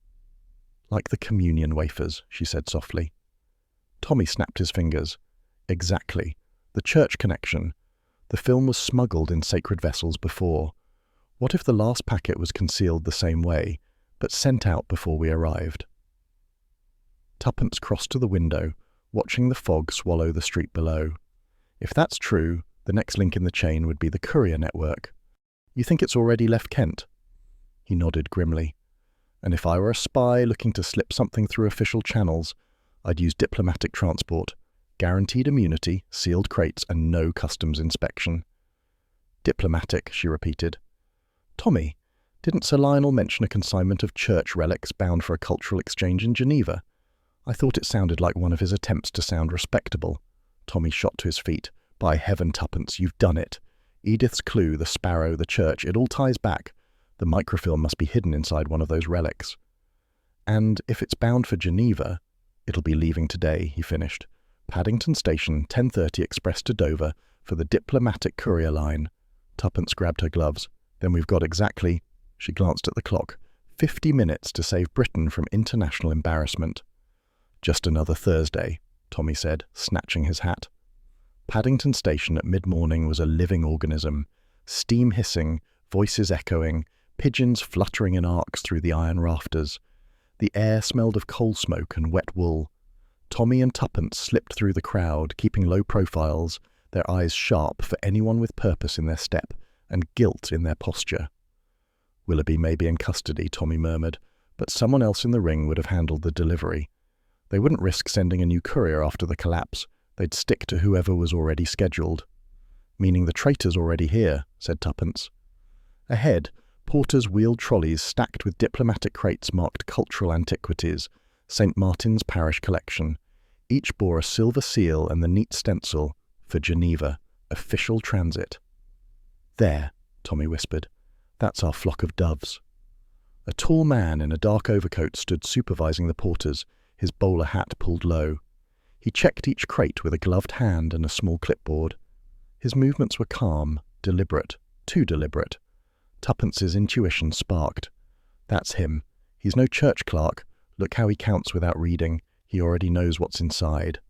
"Like the communion wafers," she said softly. Tommy snapped his fingers. "Exactly. The church connection. The film was smuggled in sacred vessels before. What if the last packet was concealed the same way, but sent out before we arrived?" Tuppence crossed to the window, watching the fog swallow the street below. If that's true, the next link in the chain would be the courier network. "You think it's already left Kent?" He nodded grimly. "And if I were a spy looking to slip something through official channels, I'd use diplomatic transport, guaranteed immunity, sealed crates, and no customs inspection." "Diplomatic," she repeated. "Tommy, didn't Sir Lionel mention a consignment of church relics bound for a cultural exchange in Geneva? I thought it sounded like one of his attempts to sound respectable." Tommy shot to his feet. "By heaven, Tuppence, you've done it. Edith's clue, the sparrow, the church, it all ties back. The microfilm must be hidden inside one of those relics." "And if it's bound for Geneva, it'll be leaving today," he finished. "Paddington Station, 10:30 express to Dover for the diplomatic courier line." Tuppence grabbed her gloves. "Then we've got exactly," she glanced at the clock, 50 minutes to save Britain from international embarrassment." "Just another Thursday," Tommy said, snatching his hat. Paddington Station at mid-morning was a living organism. Steam hissing, voices echoing, pigeons fluttering in arcs through the iron rafters. The air smelled of coal smoke and wet wool. Tommy and Tuppence slipped through the crowd, keeping low profiles, their eyes sharp for anyone with purpose in their step and guilt in their posture. "Willoughby may be in custody," Tommy murmured, "but someone else in the ring would have handled the delivery. They wouldn't risk sending a new courier after the collapse. They'd stick to whoever was already scheduled." "Meaning the traitor's already here," said Tuppence. Ahead, porters wheeled trolleys stacked with diplomatic crates marked cultural antiquities, St. Martin's Parish Collection. Each bore a silver seal and the neat stencil, "For Geneva, official transit." "There," Tommy whispered. That's our flock of doves. A tall man in a dark overcoat stood supervising the porters, his bowler hat pulled low. He checked each crate with a gloved hand and a small clipboard. His movements were calm, deliberate, too deliberate. Tuppence's intuition sparked. That's him. He's no church clerk. Look how he counts without reading. He already knows what's inside.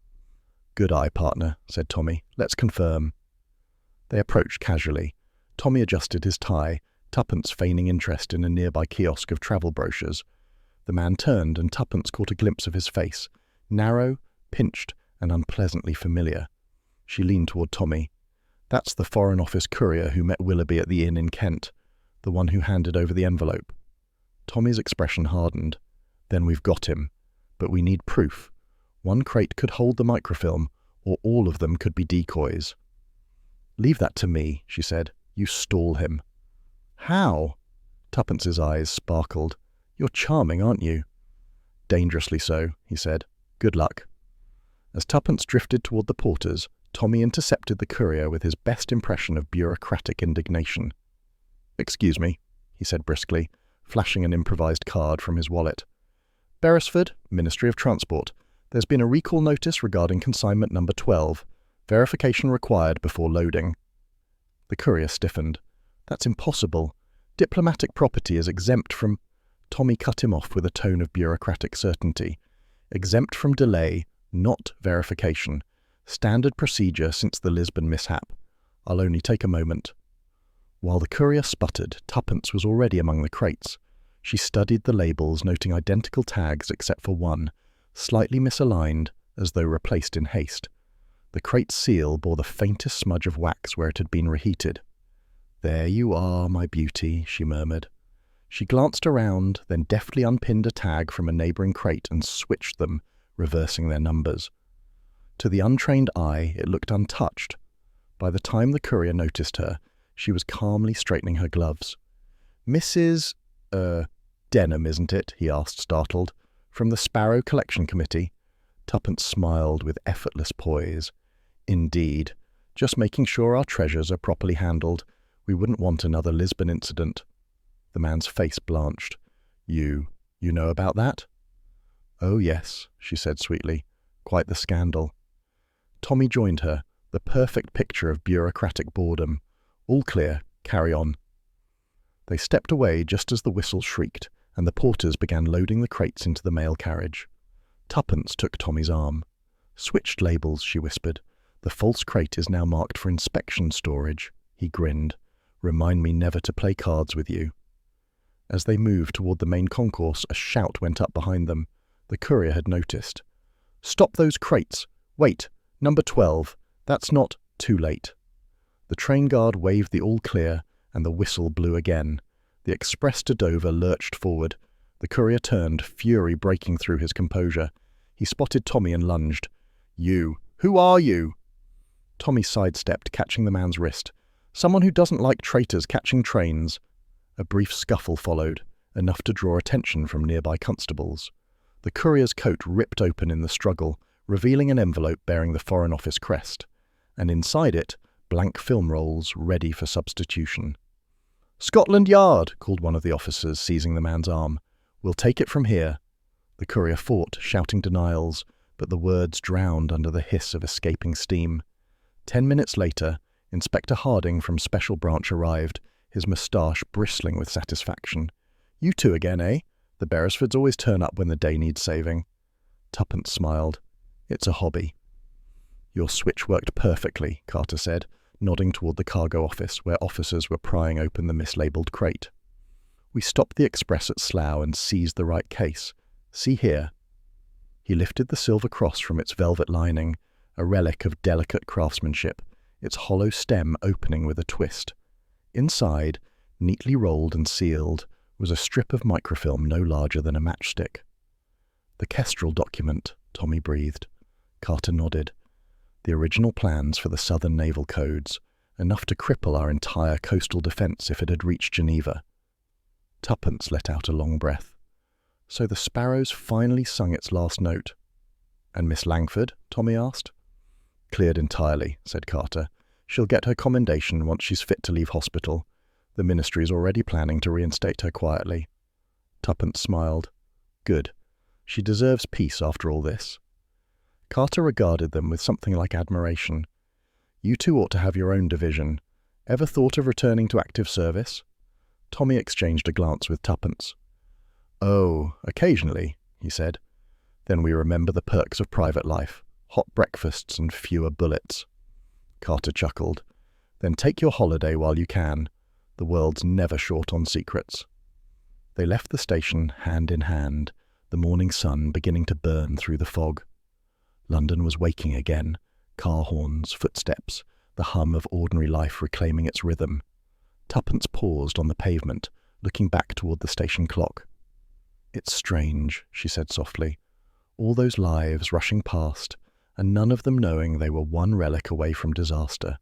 Good eye, partner, said Tommy. Let's confirm. They approached casually. Tommy adjusted his tie, Tuppence feigning interest in a nearby kiosk of travel brochures. The man turned and Tuppence caught a glimpse of his face, narrow, pinched, and unpleasantly familiar. She leaned toward Tommy. That's the Foreign Office courier who met Willoughby at the inn in Kent, the one who handed over the envelope. Tommy's expression hardened. Then we've got him. But we need proof. One crate could hold the microfilm, or all of them could be decoys. Leave that to me, she said. You stall him. How? Tuppence's eyes sparkled. You're charming, aren't you? Dangerously so, he said. Good luck. As Tuppence drifted toward the porters, Tommy intercepted the courier with his best impression of bureaucratic indignation. Excuse me, he said briskly, flashing an improvised card from his wallet. Beresford, Ministry of Transport. There's been a recall notice regarding consignment number 12. Verification required before loading. The courier stiffened. That's impossible. Diplomatic property is exempt from... Tommy cut him off with a tone of bureaucratic certainty. Exempt from delay, not verification. Standard procedure since the Lisbon mishap. I'll only take a moment. While the courier sputtered, Tuppence was already among the crates. She studied the labels, noting identical tags except for one, slightly misaligned, as though replaced in haste. The crate's seal bore the faintest smudge of wax where it had been reheated. There you are, my beauty, she murmured. She glanced around, then deftly unpinned a tag from a neighbouring crate and switched them, reversing their numbers. To the untrained eye, it looked untouched. By the time the courier noticed her, she was calmly straightening her gloves. Mrs. Denham, isn't it? He asked, startled. From the Sparrow Collection Committee? Tuppence smiled with effortless poise. Indeed. Just making sure our treasures are properly handled. We wouldn't want another Lisbon incident. The man's face blanched. You know about that? Oh, yes, she said sweetly. Quite the scandal. Tommy joined her, the perfect picture of bureaucratic boredom. All clear. Carry on. They stepped away just as the whistle shrieked, and the porters began loading the crates into the mail carriage. Tuppence took Tommy's arm. Switched labels, she whispered. The false crate is now marked for inspection storage. He grinned. Remind me never to play cards with you. As they moved toward the main concourse, a shout went up behind them. The courier had noticed. Stop those crates! Wait! Number 12. That's not too late. The train guard waved the all clear, and the whistle blew again. The express to Dover lurched forward. The courier turned, fury breaking through his composure. He spotted Tommy and lunged. You! Who are you? Tommy sidestepped, catching the man's wrist. Someone who doesn't like traitors catching trains. A brief scuffle followed, enough to draw attention from nearby constables. The courier's coat ripped open in the struggle, revealing an envelope bearing the Foreign Office crest, and inside it, blank film rolls ready for substitution. Scotland Yard, called one of the officers, seizing the man's arm. We'll take it from here. The courier fought, shouting denials, but the words drowned under the hiss of escaping steam. 10 minutes later, Inspector Harding from Special Branch arrived, his moustache bristling with satisfaction. You two again, eh? The Beresfords always turn up when the day needs saving. Tuppence smiled. It's a hobby. Your switch worked perfectly, Carter said, nodding toward the cargo office where officers were prying open the mislabeled crate. We stopped the express at Slough and seized the right case. See here. He lifted the silver cross from its velvet lining, a relic of delicate craftsmanship, its hollow stem opening with a twist. Inside, neatly rolled and sealed, was a strip of microfilm no larger than a matchstick. The Kestrel document, Tommy breathed. Carter nodded. The original plans for the Southern Naval Codes, enough to cripple our entire coastal defence if it had reached Geneva. Tuppence let out a long breath. So the Sparrow's finally sung its last note. And Miss Langford? Tommy asked. Cleared entirely, said Carter. She'll get her commendation once she's fit to leave hospital. The ministry's already planning to reinstate her quietly. Tuppence smiled. Good. She deserves peace after all this. Carter regarded them with something like admiration. You two ought to have your own division. Ever thought of returning to active service? Tommy exchanged a glance with Tuppence. Oh, occasionally, he said. Then we remember the perks of private life, hot breakfasts and fewer bullets. Carter chuckled. Then take your holiday while you can. The world's never short on secrets. They left the station hand in hand, the morning sun beginning to burn through the fog. London was waking again, car horns, footsteps, the hum of ordinary life reclaiming its rhythm. Tuppence paused on the pavement, looking back toward the station clock. It's strange, she said softly. All those lives rushing past, and none of them knowing they were one relic away from disaster.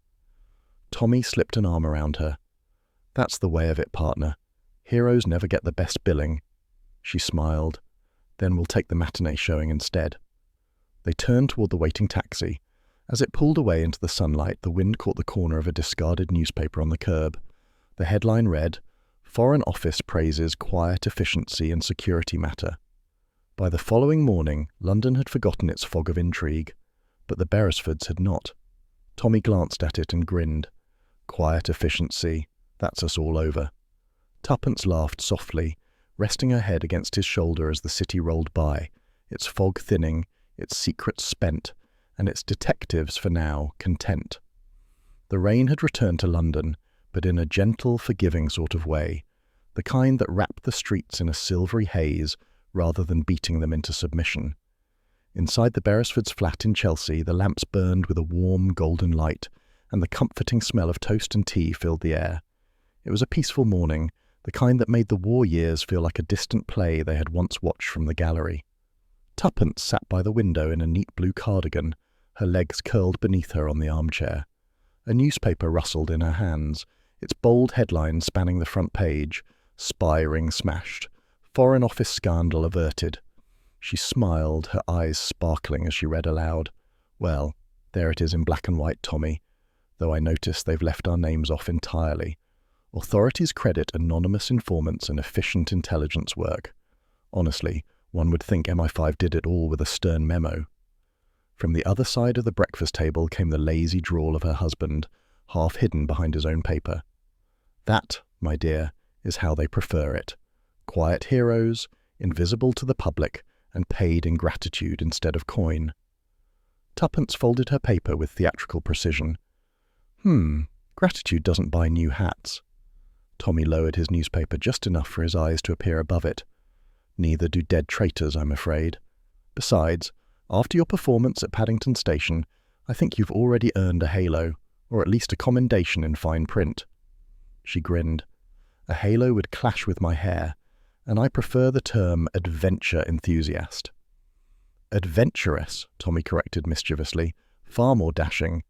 Tommy slipped an arm around her. That's the way of it, partner. Heroes never get the best billing. She smiled. Then we'll take the matinee showing instead. They turned toward the waiting taxi. As it pulled away into the sunlight, the wind caught the corner of a discarded newspaper on the curb. The headline read, Foreign Office praises quiet efficiency and security matter. By the following morning, London had forgotten its fog of intrigue, but the Beresfords had not. Tommy glanced at it and grinned. Quiet efficiency, that's us all over. Tuppence laughed softly, resting her head against his shoulder as the city rolled by, its fog thinning, its secrets spent, and its detectives, for now, content. The rain had returned to London, but in a gentle, forgiving sort of way, the kind that wrapped the streets in a silvery haze rather than beating them into submission. Inside the Beresfords' flat in Chelsea, the lamps burned with a warm, golden light, and the comforting smell of toast and tea filled the air. It was a peaceful morning, the kind that made the war years feel like a distant play they had once watched from the gallery. Tuppence sat by the window in a neat blue cardigan, her legs curled beneath her on the armchair. A newspaper rustled in her hands, its bold headline spanning the front page, Spy ring smashed, Foreign Office scandal averted. She smiled, her eyes sparkling as she read aloud. Well, there it is in black and white, Tommy, though I notice they've left our names off entirely. Authorities credit anonymous informants and efficient intelligence work. Honestly, one would think MI5 did it all with a stern memo. From the other side of the breakfast table came the lazy drawl of her husband, half hidden behind his own paper. That, my dear, is how they prefer it. Quiet heroes, invisible to the public, and paid in gratitude instead of coin. Tuppence folded her paper with theatrical precision. Gratitude doesn't buy new hats. Tommy lowered his newspaper just enough for his eyes to appear above it. Neither do dead traitors, I'm afraid. Besides, after your performance at Paddington Station, I think you've already earned a halo, or at least a commendation in fine print. She grinned. A halo would clash with my hair, and I prefer the term adventure enthusiast. Adventurous, Tommy corrected mischievously, far more dashing.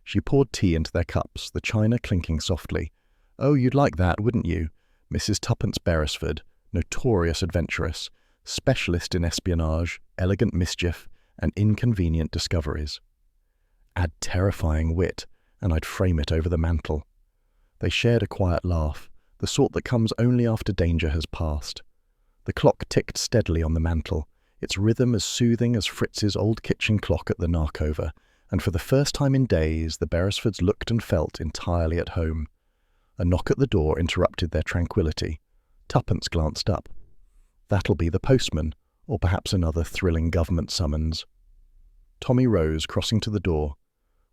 She poured tea into their cups, the china clinking softly. Oh, you'd like that, wouldn't you? Mrs. Tuppence Beresford, notorious adventuress, specialist in espionage, elegant mischief, and inconvenient discoveries. Add terrifying wit, and I'd frame it over the mantel. They shared a quiet laugh, the sort that comes only after danger has passed. The clock ticked steadily on the mantel, its rhythm as soothing as Fritz's old kitchen clock at the Narkover, and for the first time in days the Beresfords looked and felt entirely at home. A knock at the door interrupted their tranquillity. Tuppence glanced up. That'll be the postman, or perhaps another thrilling government summons. Tommy rose, crossing to the door.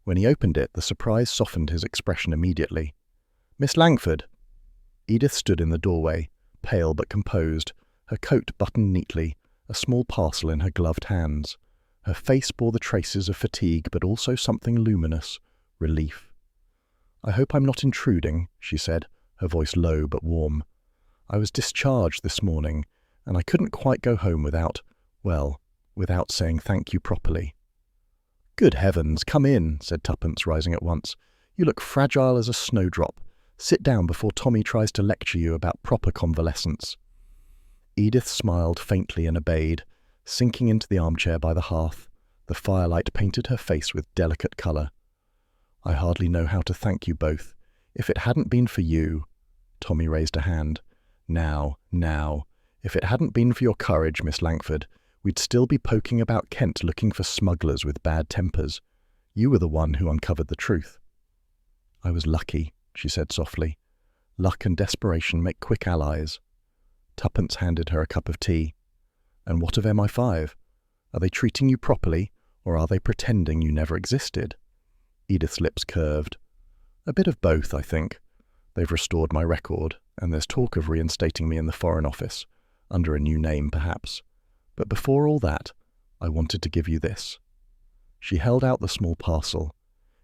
When he opened it, the surprise softened his expression immediately. Miss Langford. Edith stood in the doorway, pale but composed, her coat buttoned neatly, a small parcel in her gloved hands. Her face bore the traces of fatigue, but also something luminous, relief. I hope I'm not intruding, she said, her voice low but warm. I was discharged this morning, and I couldn't quite go home without saying thank you properly. Good heavens, come in, said Tuppence, rising at once. You look fragile as a snowdrop. Sit down before Tommy tries to lecture you about proper convalescence. Edith smiled faintly and obeyed, sinking into the armchair by the hearth. The firelight painted her face with delicate colour. I hardly know how to thank you both. If it hadn't been for you... Tommy raised a hand. Now. If it hadn't been for your courage, Miss Langford, we'd still be poking about Kent looking for smugglers with bad tempers. You were the one who uncovered the truth. I was lucky, she said softly. Luck and desperation make quick allies. Tuppence handed her a cup of tea. And what of MI5? Are they treating you properly, or are they pretending you never existed? Edith's lips curved. A bit of both, I think. They've restored my record, and there's talk of reinstating me in the Foreign Office, under a new name perhaps. But before all that, I wanted to give you this. She held out the small parcel.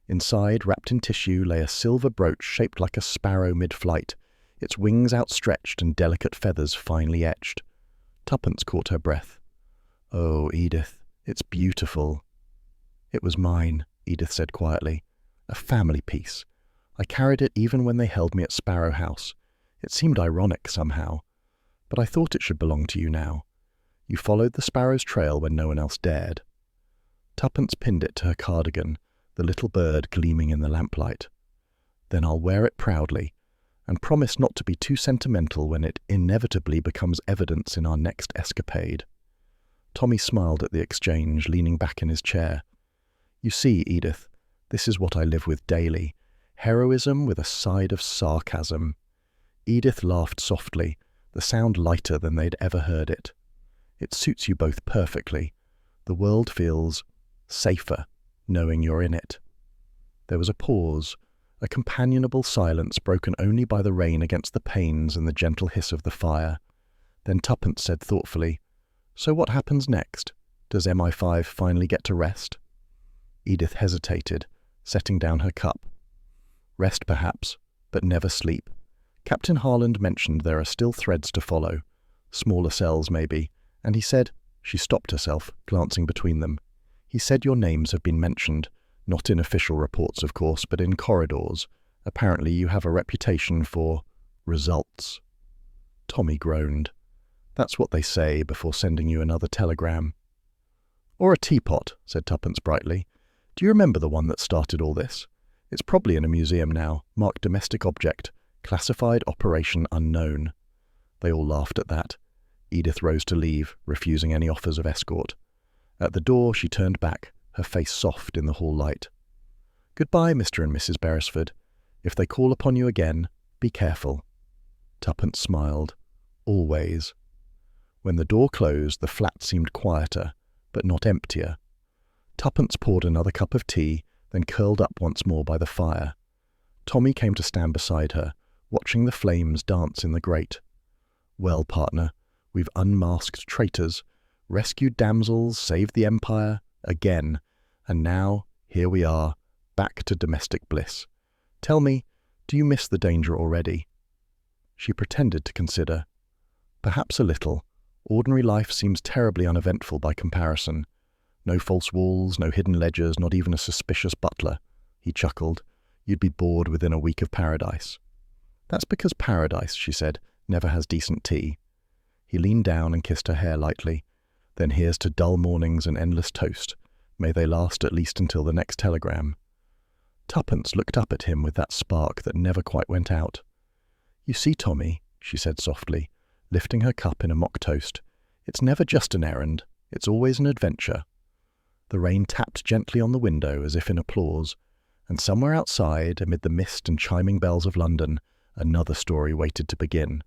Inside, wrapped in tissue, lay a silver brooch shaped like a sparrow mid-flight, its wings outstretched and delicate feathers finely etched. Tuppence caught her breath. Oh, Edith, it's beautiful. It was mine, Edith said quietly. A family piece. I carried it even when they held me at Sparrow House. It seemed ironic somehow. But I thought it should belong to you now. You followed the sparrow's trail when no one else dared. Tuppence pinned it to her cardigan, the little bird gleaming in the lamplight. Then I'll wear it proudly, and promise not to be too sentimental when it inevitably becomes evidence in our next escapade. Tommy smiled at the exchange, leaning back in his chair. You see, Edith, this is what I live with daily. Heroism with a side of sarcasm. Edith laughed softly, the sound lighter than they'd ever heard it. It suits you both perfectly. The world feels safer, knowing you're in it. There was a pause, a companionable silence broken only by the rain against the panes and the gentle hiss of the fire. Then Tuppence said thoughtfully, So what happens next? Does MI5 finally get to rest? Edith hesitated, setting down her cup. Rest perhaps, but never sleep. Captain Harland mentioned there are still threads to follow, smaller cells maybe, and he said, she stopped herself, glancing between them. He said your names have been mentioned, not in official reports of course, but in corridors. Apparently you have a reputation for results. Tommy groaned. That's what they say before sending you another telegram. Or a teapot, said Tuppence brightly. Do you remember the one that started all this? It's probably in a museum now, marked domestic object, classified operation unknown. They all laughed at that. Edith rose to leave, refusing any offers of escort. At the door she turned back, her face soft in the hall light. Goodbye, Mr. and Mrs. Beresford. If they call upon you again, be careful. Tuppence smiled. Always. When the door closed, the flat seemed quieter, but not emptier. Tuppence poured another cup of tea, then curled up once more by the fire. Tommy came to stand beside her, watching the flames dance in the grate. Well, partner, we've unmasked traitors, rescued damsels, saved the Empire, again, and now, here we are, back to domestic bliss. Tell me, do you miss the danger already? She pretended to consider. Perhaps a little. Ordinary life seems terribly uneventful by comparison. No false walls, no hidden ledgers, not even a suspicious butler. He chuckled. You'd be bored within a week of paradise. That's because paradise, she said, never has decent tea. He leaned down and kissed her hair lightly. Then here's to dull mornings and endless toast. May they last at least until the next telegram. Tuppence looked up at him with that spark that never quite went out. You see, Tommy, she said softly, lifting her cup in a mock toast, it's never just an errand, it's always an adventure. The rain tapped gently on the window as if in applause, and somewhere outside, amid the mist and chiming bells of London, another story waited to begin.